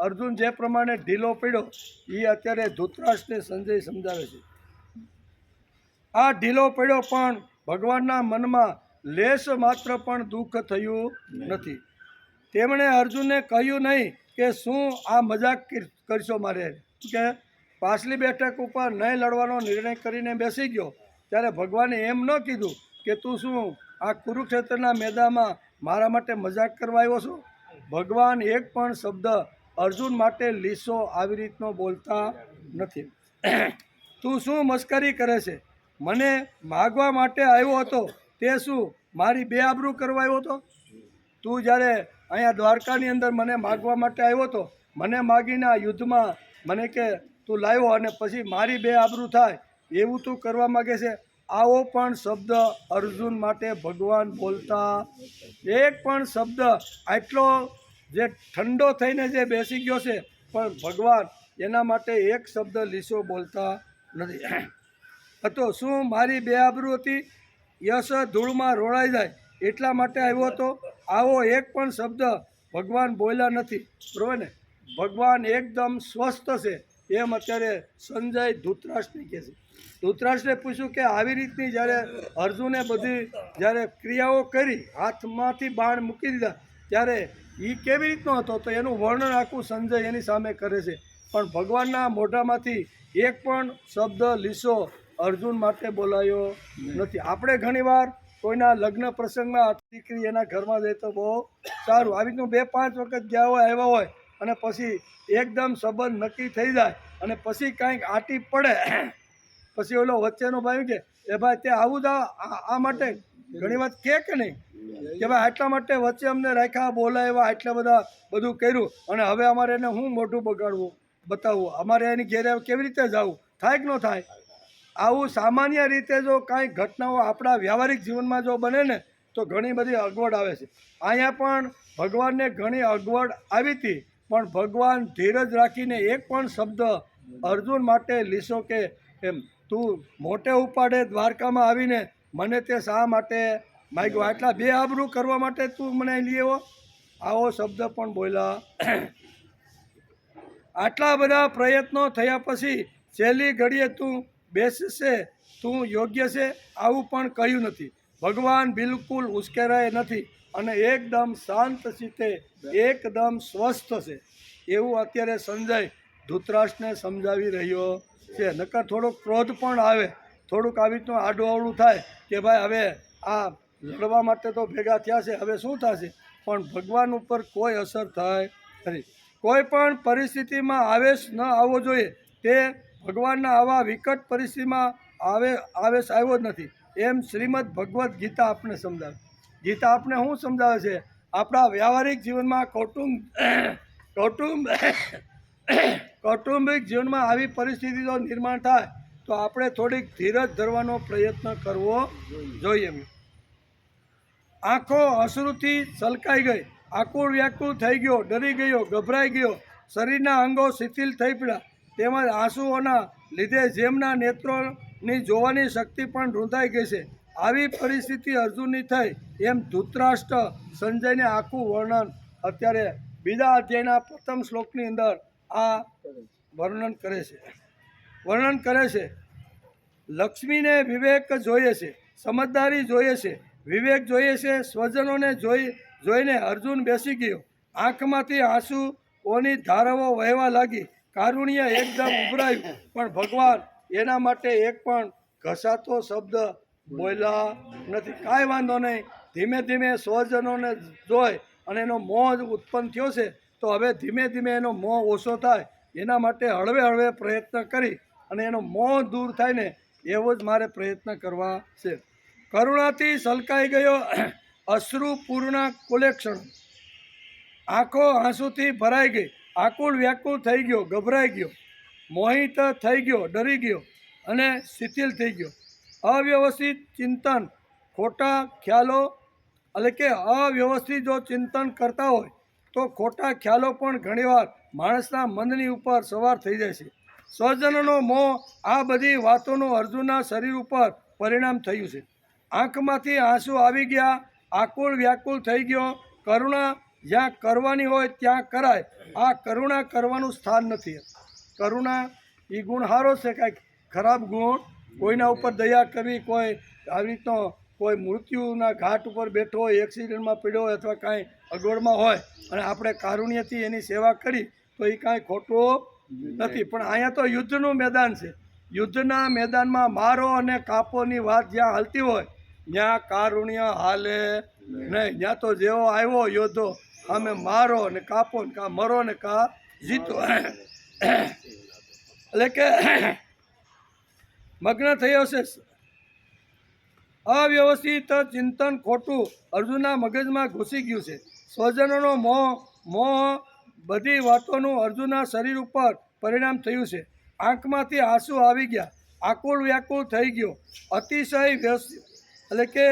અર્જુન જે પ્રમાણે ઢીલો પડ્યો એ અત્યારે ધૃતરાષ્ટ્રને સંજય સમજાવે છે. આ ઢીલો પડ્યો પણ ભગવાનના મનમાં લેશ માત્ર પણ દુઃખ થયું નથી. તેમણે અર્જુનને કહ્યું નહીં કે શું આ મજાક કરશો મારે, કે પાછલી બેઠક ઉપર નહીં લડવાનો નિર્ણય કરીને બેસી ગયો ત્યારે ભગવાને એમ ન કીધું કે તું શું આ કુરુક્ષેત્રના મેદાનમાં મારા માટે મજાક કરવા આવ્યો છો. ભગવાન એક પણ શબ્દ અર્જુન માટે લીસો આવી રીતનો બોલતા નથી. તું શું મસ્કરી કરે છે? મને માગવા માટે આવ્યો હતો તે શું મારી બેઆબરૂ કરવા આવ્યો હતો? તું જ્યારે અહીંયા દ્વારકાની અંદર મને માગવા માટે આવ્યો હતો, મને માગીને આ યુદ્ધમાં મને કે તું લાવ્યો અને પછી મારી બેઆબરૂ થાય એવું તું કરવા માગે છે. આવો પણ શબ્દ અર્જુન માટે ભગવાન બોલતા, એક પણ શબ્દ આટલો જે ઠંડો થઈને જે બેસી ગયો છે પણ ભગવાન એના માટે એક શબ્દ લીસો બોલતા નથી. હતો શું મારી બેઆબરૂ હતી? યશ ધૂળમાં રોળાઈ જાય એટલા માટે આવ્યો હતો? આવો એક પણ શબ્દ ભગવાન બોલ્યા નથી, બરાબર ને? ભગવાન એકદમ સ્વસ્થ છે એમ અત્યારે સંજય ધૃતરાષ્ટ્રને કહે છે. ધૃતરાષ્ટ્રે પૂછ્યું કે આવી રીતની જ્યારે અર્જુને બધી જ્યારે ક્રિયાઓ કરી, હાથમાંથી બાણ મૂકી દીધા, ત્યારે એ કેવી રીતનો હતો? તો એનું વર્ણન આખું સંજય એની સામે કરે છે. પણ ભગવાનના મોઢામાંથી એક પણ શબ્દ લીસો અર્જુન માટે બોલાયો નથી. આપણે ઘણીવાર કોઈના લગ્ન પ્રસંગમાં દીકરી એના ઘરમાં જાય તો બહુ સારું, આવી રીતનું 2-5 વખત ગયા હોય, આવ્યા હોય અને પછી એકદમ સંબંધ નક્કી થઈ જાય અને પછી કાંઈક આંટી પડે, પછી ઓલો વચ્ચેનો ભાઈ કે એ ભાઈ તે આવું જ આ માટે ઘણી વાત કે નહીં કે ભાઈ આટલા માટે વચ્ચે અમને રાખ્યા, બોલાવ્યા, આટલા બધા બધું કર્યું અને હવે અમારે એને હું મોઢું બગાડવું, બતાવવું, અમારે એની ઘેરે કેવી રીતે જવું, થાય કે ન થાય? આવું સામાન્ય રીતે જો કાંઈ ઘટનાઓ આપણા વ્યવહારિક જીવનમાં જો બને ને તો ઘણી બધી અગવડ આવે છે. અહીંયા પણ ભગવાનને ઘણી અગવડ આવી હતી, પણ ભગવાન ધીરજ રાખીને એક પણ શબ્દ અર્જુન માટે લીસો કે એમ તું મોટે ઉપાડે દ્વારકામાં આવીને મને તે શા માટે માગ્યો, આટલા બેઆબરૂ કરવા માટે તું મને લઈ આવ્યો? આવો શબ્દ પણ બોલ્યા. આટલા બધા પ્રયત્નો થયા પછી છેલ્લી ઘડીએ તું બેસશે, તું યોગ્ય છે, આવું પણ કહ્યું નથી. ભગવાન બિલકુલ ઉશ્કેરાય નથી અને એકદમ શાંત ચિત્તે એકદમ સ્વસ્થ છે એવું અત્યારે સંજય ધૃતરાષ્ટ્રને સમજાવી રહ્યો છે. નકર થોડોક ક્રોધ પણ આવે, થોડુંક આવી રીતનું આડું અવળું થાય કે ભાઈ હવે આ લડવા માટે તો ભેગા થયા છે, હવે શું થશે? પણ ભગવાન ઉપર કોઈ અસર થાય નથી. કોઈ પણ પરિસ્થિતિમાં આવેશ ન આવવો જોઈએ, તે ભગવાનના આવા વિકટ પરિસ્થિતિમાં આવેશ આવ્યો જ નથી. એમ શ્રીમદ ભગવદ્ ગીતા આપણે સમજાવે. ગીતા આપણે શું સમજાવે છે? આપણા વ્યવહારિક જીવનમાં કૌટુંબિક જીવનમાં આવી પરિસ્થિતિ જો નિર્માણ થાય તો આપણે થોડીક ધીરજ ધરવાનો પ્રયત્ન કરવો જોઈએ. આંખો અશ્રુથી છલકાઈ ગઈ, આકુળ વ્યાકુળ થઈ ગયો, ડરી ગયો, ગભરાઈ ગયો, શરીરના અંગો શિથિલ થઈ પડ્યા, તેમજ આંસુઓના લીધે જેમના નેત્રોની જોવાની શક્તિ પણ રૂંધાઈ ગઈ છે. આવી પરિસ્થિતિ અર્જુનની થઈ એમ ધૃતરાષ્ટ્ર સંજયને આખું વર્ણન અત્યારે બીજા અધ્યાયના પ્રથમ શ્લોકની અંદર આ વર્ણન કરે છે. લક્ષ્મીને વિવેક જોઈએ છે, સમજદારી જોઈએ છે, વિવેક જોઈએ છે. સ્વજનોને જોઈને અર્જુન બેસી ગયો. આંખમાંથી આંસુઓની ધારાઓ વહેવા લાગી. કારુણ્ય એકદમ ઉભરાયું, પણ ભગવાન એના માટે એક પણ ઘસાતો શબ્દ બોલ્યા નથી. કાંઈ વાંધો નહીં, ધીમે ધીમે સ્વજનોને જોઈ અને એનો મોહ ઉત્પન્ન થયો છે, તો હવે ધીમે ધીમે એનો મોહ ઓછો થાય એના માટે હળવે હળવે પ્રયત્ન કરી અને એનો મોહ દૂર થાય ને એવો જ મારે પ્રયત્ન કરવા છે. કરુણાથી સલકાઈ ગયો અશ્રુપૂર્ણ કુલેક્ષણ, આંખો આંસુથી ભરાઈ ગઈ, આકુળ વ્યાકુળ થઈ ગયો, ગભરાઈ ગયો, મોહિત થઈ ગયો, ડરી ગયો અને શિથિલ થઈ ગયો. અવ્યવસ્થિત ચિંતન, ખોટા ખ્યાલો, એટલે કે અવ્યવસ્થિત જો ચિંતન કરતા હોય તો ખોટા ખ્યાલો પણ ઘણીવાર માણસના મનની ઉપર સવાર થઈ જાય છે. સ્વજનનો મોહ, આ બધી વાતોનું અર્જુનના શરીર ઉપર પરિણામ થયું છે. આંખમાંથી આંસુ આવી ગયા, આકુળ વ્યાકુળ થઈ ગયો. કરુણા જ્યાં કરવાની હોય ત્યાં કરાય. આ કરુણા કરવાનું સ્થાન નથી. કરુણા એ ગુણ સારો છે, કાંઈક ખરાબ ગુણ કોઈના ઉપર દયા કરવી, કોઈ આવી રીતનો કોઈ મૃત્યુના ઘાટ ઉપર બેઠો હોય, એક્સિડન્ટમાં પડ્યો હોય અથવા કાંઈ અગવડમાં હોય અને આપણે કારુણ્યથી એની સેવા કરી તો એ કાંઈ ખોટું નથી. પણ અહીંયા તો યુદ્ધનું મેદાન છે. યુદ્ધના મેદાનમાં મારો અને કાપોની વાત જ્યાં હાલતી હોય ત્યાં કારુણ્ય હાલે નહીં. ત્યાં તો જેવો આવ્યો યોદ્ધો અમે મારો ને કાપો ને કા મરો ને કા જીતો, એટલે કે મગ્ન થયો છે. અવ્યવસ્થિત ચિંતન ખોટું અર્જુનના મગજમાં ઘૂસી ગયું છે. સ્વજનોનો મોહ બધી વાતોનું અર્જુનના શરીર ઉપર પરિણામ થયું છે. આંખમાંથી આંસુ આવી ગયા, આકુળ વ્યાકુળ થઈ ગયો, અતિશય એટલે કે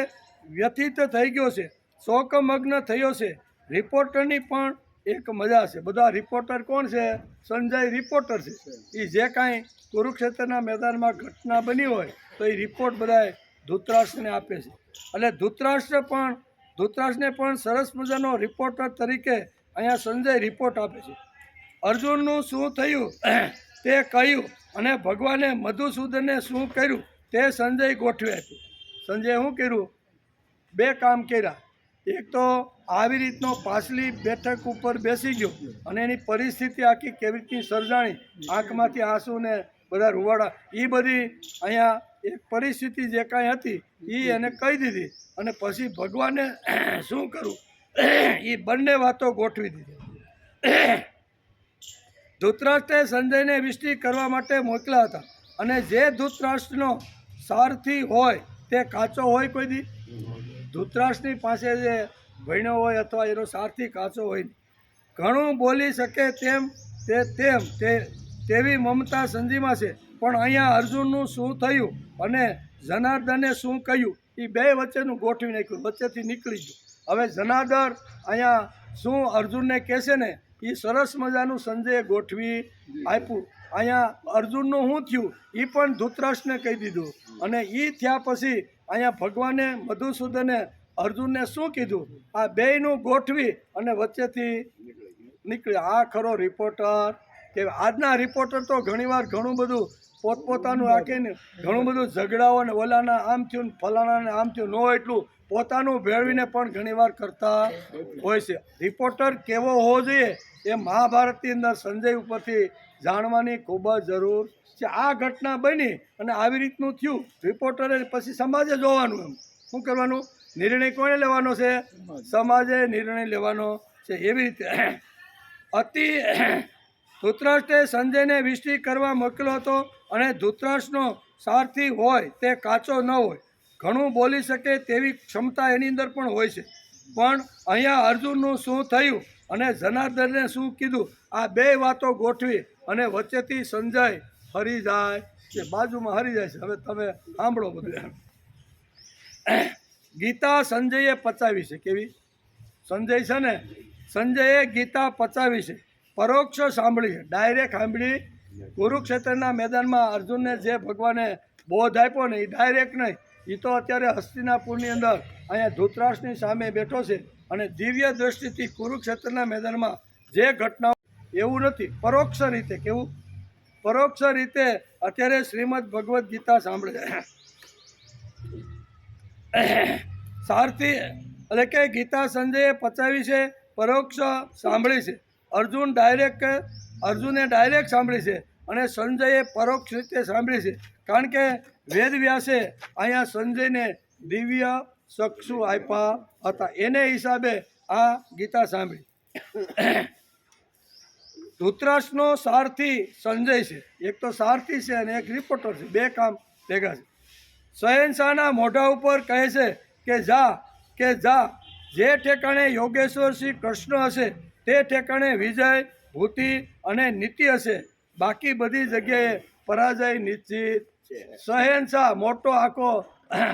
વ્યથિત થઈ ગયો છે, શોકમગ્ન થયો છે. રિપોર્ટરની પણ એક મજા છે. બધા રિપોર્ટર કોણ છે? સંજય રિપોર્ટર છે. એ જે કાંઈ કુરુક્ષેત્રના મેદાનમાં ઘટના બની હોય તો એ રિપોર્ટ બધાએ ધૃતરાષ્ટ્રને આપે છે. એટલે ધૃતરાષ્ટ્રને પણ સરસ મજાનો રિપોર્ટર તરીકે અહીંયા સંજય રિપોર્ટ આપે છે. અર્જુનનું શું થયું તે કહ્યું અને ભગવાને મધુસૂદનને શું કર્યું તે સંજય ગોઠવી આપ્યું. સંજયે શું કર્યું? બે કામ કર્યા. એક તો આવી રીતનો પાછલી બેઠક ઉપર બેસી ગયો અને એની પરિસ્થિતિ આખી કેવી રીતની સર્જાણી, આંખમાંથી આંસુ ને બધા રૂવાડા, એ બધી અહીંયા એક પરિસ્થિતિ જે કાંઈ હતી એ એને કહી દીધી અને પછી ભગવાને શું કરવું એ બંને વાતો ગોઠવી દીધી. ધૃતરાષ્ટ્રે સંજયને વિષ્ટિ કરવા માટે મોકલ્યા હતા અને જે ધૃતરાષ્ટ્રનો સારથી હોય તે કાચો હોય કોઈ દી? ધૃતરાષ્ટ્રની પાસે જે ભણ્યો હોય અથવા એનો સારથી કાચો હોય નહીં. ઘણું બોલી શકે તેવી મમતા સંજીમાં છે. પણ અહીંયા અર્જુનનું શું થયું અને જનાર્દને શું કહ્યું એ બે વચ્ચેનું ગોઠવી નાખ્યું, વચ્ચેથી નીકળી ગયું. હવે જનાર્દન અહીંયા શું અર્જુનને કહેશે ને એ સરસ મજાનું સંજયે ગોઠવી આપ્યું. અહીંયા અર્જુનનું શું થયું એ પણ ધૃતરાષ્ટ્રને કહી દીધું અને એ થયા પછી અહીંયા ભગવાને મધુસૂદને અર્જુનને શું કીધું આ બેયનું ગોઠવી અને વચ્ચેથી નીકળ્યા. આ ખરો રિપોર્ટર કે આજના રિપોર્ટર તો ઘણીવાર ઘણું બધું પોતપોતાનું રાખીને ઘણું બધું ઝઘડાઓ ને ઓલાના આમ થયું ને ફલાણાને આમ થયું, નો એટલું પોતાનું ભેળવીને પણ ઘણીવાર કરતા હોય છે. રિપોર્ટર કેવો હોવો જોઈએ એ મહાભારતની અંદર સંજય ઉપરથી જાણવાની ખૂબ જ જરૂર છે. આ ઘટના બની અને આવી રીતનું થયું, રિપોર્ટરે પછી સમાજે જોવાનું, એમ શું કરવાનું? નિર્ણય કોણે લેવાનો છે? સમાજે નિર્ણય લેવાનો છે. એવી રીતે ધૃતરાષ્ટ્રે સંજયને વિષ્ટિ કરવા મોકલ્યો હતો અને ધૃતરાષ્ટ્રનો સારથી હોય તે કાચો ન હોય, ઘણું બોલી શકે તેવી ક્ષમતા એની અંદર પણ હોય છે. પણ અહીંયા અર્જુનનું શું થયું અને જનાર્દનને શું કીધું આ બે વાતો ગોઠવી અને વચ્ચેથી સંજય હરી જાય છે, બાજુમાં હરી જાય છે. હવે તમે સાંભળો બધું. ગીતા સંજયે પચાવી છે. કેવી? સંજય છે ને, સંજયે ગીતા પચાવી છે. પરોક્ષ સાંભળી છે, ડાયરેક્ટ સાંભળી. કુરુક્ષેત્રના મેદાનમાં અર્જુનને જે ભગવાને બોધ આપ્યો ને એ ડાયરેક્ટ નહીં, એ તો અત્યારે હસ્તિનાપુરની અંદર અહીંયા ધૃતરાષ્ટ્રની સામે બેઠો છે અને દિવ્ય દ્રષ્ટિથી કુરુક્ષેત્રના મેદાનમાં જે ઘટનાઓ, એવું નથી, પરોક્ષ રીતે, કેવું પરોક્ષ રીતે અત્યારે શ્રીમદ ભગવદ્ ગીતા સાંભળે સારથી, એટલે કે ગીતા સંજયે પચાવી છે, પરોક્ષ સાંભળી છે. અર્જુને ડાયરેક્ટ સાંભળી છે અને સંજયે પરોક્ષ રીતે સાંભળી છે, કારણ કે વેદવ્યાસે અહીંયા સંજયને દિવ્ય ચક્ષુ આપ્યા હતા, એને હિસાબે આ ગીતા સાંભળી. ધૃતરાષ્ટ્રનો સારથી સંજય છે, એક તો સારથી છે અને એક રિપોર્ટર છે, બે કામ ભેગા છે. શહેનશાહના મોઢા ઉપર કહે છે કે જા, જે ઠેકાણે યોગેશ્વર શ્રી કૃષ્ણ હશે તે ઠેકાણે વિજય, ભૂતિ અને નીતિ હશે, બાકી બધી જગ્યાએ પરાજય નિશ્ચિત. શહેનશાહ મોટો આખો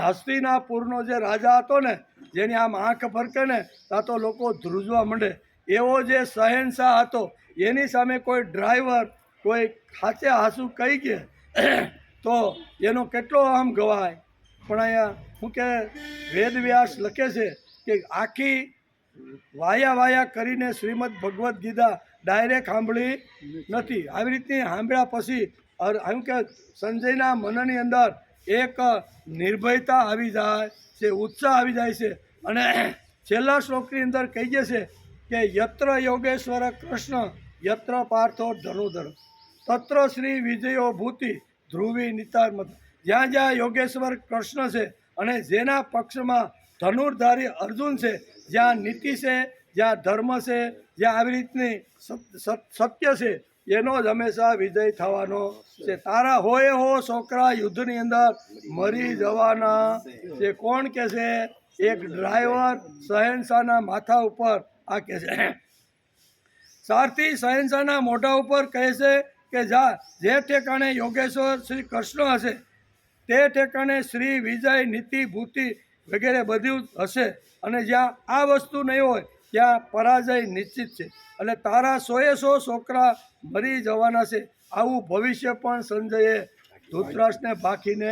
હસ્તિનાપુરનો જે રાજા હતો ને, જેની આમ આંખ ફરકે ને ત્યાં તો લોકો ધ્રુજવા માંડે, એવો જે શહેનશાહ હતો, એની સામે કોઈ ડ્રાઈવર, કોઈ ખાચે હાસુ કહી ગયે તો એનો કેટલો આમ ગવાય. પણ અહીંયા શું કે વેદવ્યાસ લખે છે કે આખી વાયા કરીને શ્રીમદ ભગવદ્ ગીતા ડાયરેક્ટ સાંભળી નથી. આવી રીતની સાંભળ્યા પછી એમ કે સંજયના મનની અંદર એક નિર્ભયતા આવી જાય છે, ઉત્સાહ આવી જાય છે. અને છેલ્લા શ્લોકની અંદર કહી જશે કે યત્ર યોગેશ્વર કૃષ્ણ યત્ર પાર્થો ધનુધર તત્ર શ્રી વિજયો ભૂતિ ધ્રુવી નિતાર. જ્યાં જ્યાં યોગેશ્વર કૃષ્ણ છે અને જેના પક્ષમાં ધનુર્ધારી અર્જુન છે, જ્યાં નીતિ છે, જ્યાં ધર્મ છે, જ્યાં આવી રીતની સત્ય છે, એનો જ હંમેશા વિજય થવાનો છે. તારા હોય હો છોકરા યુદ્ધની અંદર મરી જવાના છે. કોણ કે છે? એક ડ્રાઈવર શહેનશાહના માથા ઉપર આ કહે છે. સારથી શહેનશાહના મોઢા ઉપર કહે છે કે જા, જે ઠેકાણે યોગેશ્વર શ્રી કૃષ્ણ હશે તે ઠેકાણે શ્રી વિજય, નીતિ, ભૂતિ વગેરે બધું હશે, અને જ્યાં આ વસ્તુ નહીં હોય ત્યાં પરાજય નિશ્ચિત છે. એટલે તારા 100 છોકરા મરી જવાના છે. આવું ભવિષ્ય પણ સંજયે ધૃતરાષ્ટ્રને ભાખીને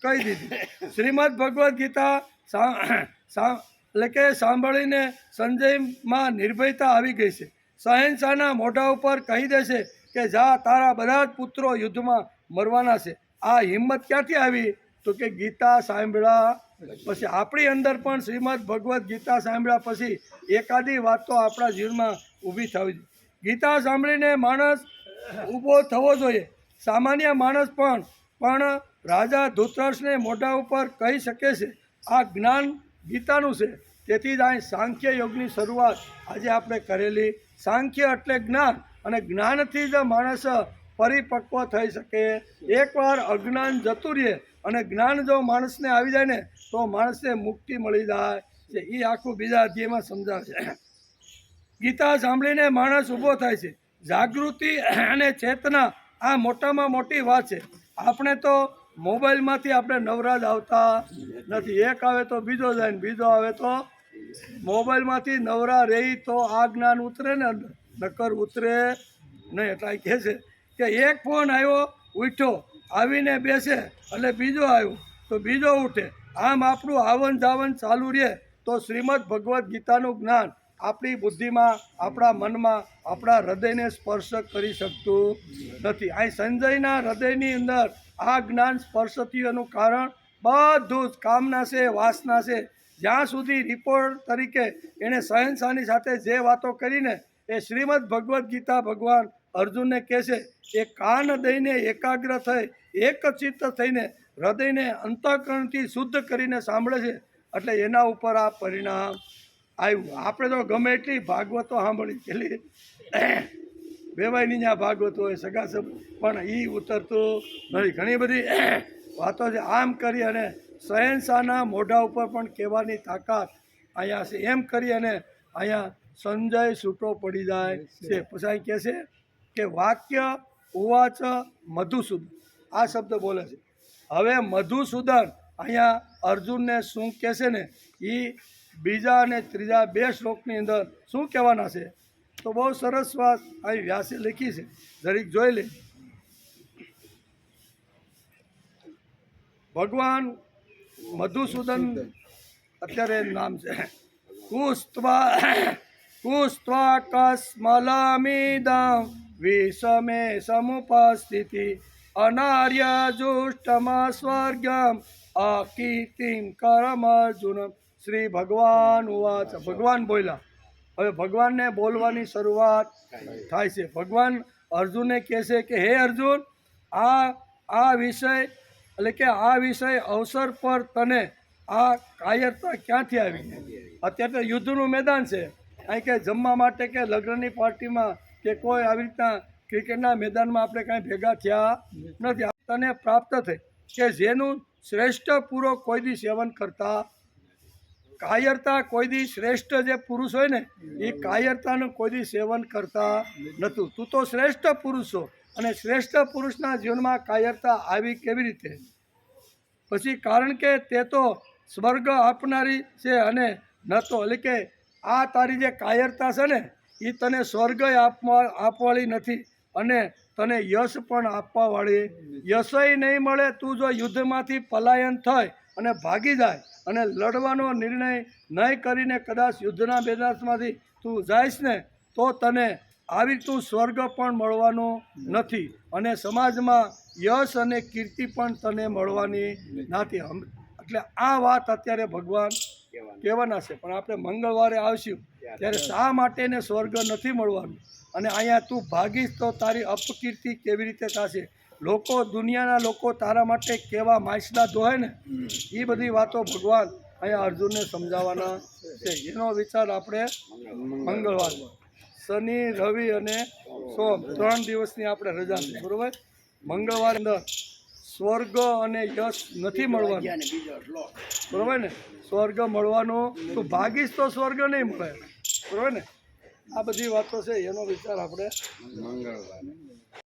કહી દીધું. શ્રીમદ ભગવદ્ ગીતા એટલે કે સાંભળીને સંજયમાં નિર્ભયતા આવી ગઈ છે. શહેનશાહના મોઢા ઉપર કહી દેશે કે જા, તારા બધા જ પુત્રો યુદ્ધમાં મરવાના છે. આ હિંમત ક્યાંથી આવી? તો કે ગીતા સાંભળ્યા પછી. આપણી અંદર પણ શ્રીમદ ભગવદ્ ગીતા સાંભળ્યા પછી એકાદી વાત તો આપણા જીવનમાં ઊભી થવી જોઈએ. ગીતા સાંભળીને માણસ ઊભો થવો જોઈએ. સામાન્ય માણસ પણ રાજા ધૃતરાષ્ટ્રને મોઢા ઉપર કહી શકે છે. આ જ્ઞાન ગીતાનું છે. તેથી જ અહીં સાંખ્ય યોગની શરૂઆત આજે આપણે કરેલી. સાંખ્ય એટલે જ્ઞાન, અને જ્ઞાનથી જ માણસ પરિપક્વ થઈ શકે. એકવાર અજ્ઞાન જતું રહે અને જ્ઞાન જો માણસને આવી જાય ને તો માણસને મુક્તિ મળી જાય છે. એ આખું બીજા અધ્યાયમાં સમજાવે છે. ગીતા સાંભળીને માણસ ઊભો થાય છે. જાગૃતિ અને ચેતના આ મોટામાં મોટી વાત છે. આપણે તો મોબાઈલમાંથી આપણે નવરાજ આવતા નથી. એક આવે તો બીજો જાય, બીજો આવે તો મોબાઈલમાંથી નવરા રહી તો આ જ્ઞાન ઉતરે ને, નકર ઉતરે નહીં. એટલે કહે છે કે એક ફોન આવ્યો, ઉઠ્યો, આવીને બેસે, એટલે બીજો આવ્યો તો બીજો ઉઠે. આમ આપણું આવન જાવન ચાલુ રહે તો શ્રીમદ ભગવદ્ ગીતાનું જ્ઞાન આપણી બુદ્ધિમાં, આપણા મનમાં, આપણા હૃદયને સ્પર્શ કરી શકતું નથી. અહીં સંજયના હૃદયની અંદર આ જ્ઞાન સ્પર્શ થયું કારણ બધું જ કામના છે, વાસના છે. જ્યાં સુધી રિપોર્ટ તરીકે એણે શહેનશાહની સાથે જે વાતો કરીને એ શ્રીમદ ભગવદ્ ગીતા ભગવાન અર્જુનને કહે છે, એ કાન દઈને એકાગ્ર થઈ, એકચિત્ત થઈને હૃદયને અંતઃકરણથી શુદ્ધ કરીને સાંભળે છે, એટલે એના ઉપર આ પરિણામ આવ્યું. આપણે તો ગમે એટલી ભાગવતો સાંભળી, પેલી વેવાઈની જ્યાં ભાગવતો હોય સગા સબ, પણ એ ઉતરતું નથી. ઘણી બધી વાતો છે. આમ કરી અને શહેનશાહના મોઢા ઉપર પણ કહેવાની તાકાત અહીંયા છે. એમ કરી અને અહીંયા સંજય છૂટો પડી જાય છે. પછી અહીં કહે છે કે વાક્ય ઉવાચ મધુસૂદન, આ શબ્દ બોલે છે. હવે મધુસૂદન અહીંયા અર્જુનને શું કહેશે ને, એ બીજા અને ત્રીજા 2 શ્લોકની અંદર શું કહેવાના છે, તો બહુ સરસ વાત અહીં વ્યાસે લખી છે. જરીક જોઈ લે. ભગવાન મધુસૂદન અત્યારે નામ છે. કુસ્ત્વા કસ્મલમિદં વિષમે સમુપસ્થિતિ અનાર્ય જુષ્ટમ સ્વર્ગમ અકીર્તિમ કરમ અર્જુન. શ્રી ભગવાન ઉવાચ. ભગવાન બોલ્યા. હવે ભગવાનને બોલવાની શરૂઆત થાય છે. ભગવાન અર્જુનને કહે છે કે હે અર્જુન, આ વિષય એટલે કે આ વિષય અવસર પર તને આ કાયરતા ક્યાંથી આવી? અત્યારે તો યુદ્ધનું મેદાન છે. અહીં કે જમવા માટે કે લગ્નની પાર્ટીમાં કે કોઈ આવી રીતના ક્રિકેટના મેદાનમાં આપણે કાંઈ ભેગા થયા નથી. તને પ્રાપ્ત થઈ કે જેનું શ્રેષ્ઠ પૂરો કોઈ દી સેવન કરતા. કાયરતા કોઈ દી શ્રેષ્ઠ જે પુરુષ હોય ને એ કાયરતાનું કોઈ દી સેવન કરતા નહોતું. તું તો શ્રેષ્ઠ પુરુષ છો અને શ્રેષ્ઠ પુરુષના જીવનમાં કાયરતા આવી કેવી રીતે? પછી કારણ કે તે તો સ્વર્ગ આપનારી છે અને ન તો એટલે કે આ તારી જે કાયરતા છે ને એ તને સ્વર્ગ આપવાળી નથી અને તને યશ પણ આપવાવાળી. યશય નહીં મળે. તું જો યુદ્ધમાંથી પલાયન થાય અને ભાગી જાય અને લડવાનો નિર્ણય નહીં કરીને કદાચ યુદ્ધના મેદાનમાંથી તું જઈશ ને તો તને આવી તું સ્વર્ગ પણ મળવાનું નથી અને સમાજમાં યશ અને કીર્તિ પણ તને મળવાની નથી. એટલે આ વાત અત્યારે ભગવાન કહેવાના છે. પણ આપણે મંગળવારે આવશું ત્યારે શા માટે ને સ્વર્ગ નથી મળવાનું અને અહીંયા તું ભાગીશ તો તારી અપકીર્તિ કેવી રીતે થશે? લોકો, દુનિયાના લોકો તારા માટે કેવા માછલા ધોય ને એ બધી વાતો ભગવાન અહીંયા અર્જુનને સમજાવવાના છે. એનો વિચાર આપણે મંગળવાર, શનિ, રવિ અને સોમ 3 દિવસની આપણે રજા છે. બરાબર? મંગળવાર અંદર સ્વર્ગ અને યશ નથી મળવાનું. બરાબર ને? સ્વર્ગ મળવાનું તું ભાગીશ તો સ્વર્ગ નહીં મળે. બરાબર ને? આ બધી વાતો છે એનો વિચાર આપણે મંગળવાર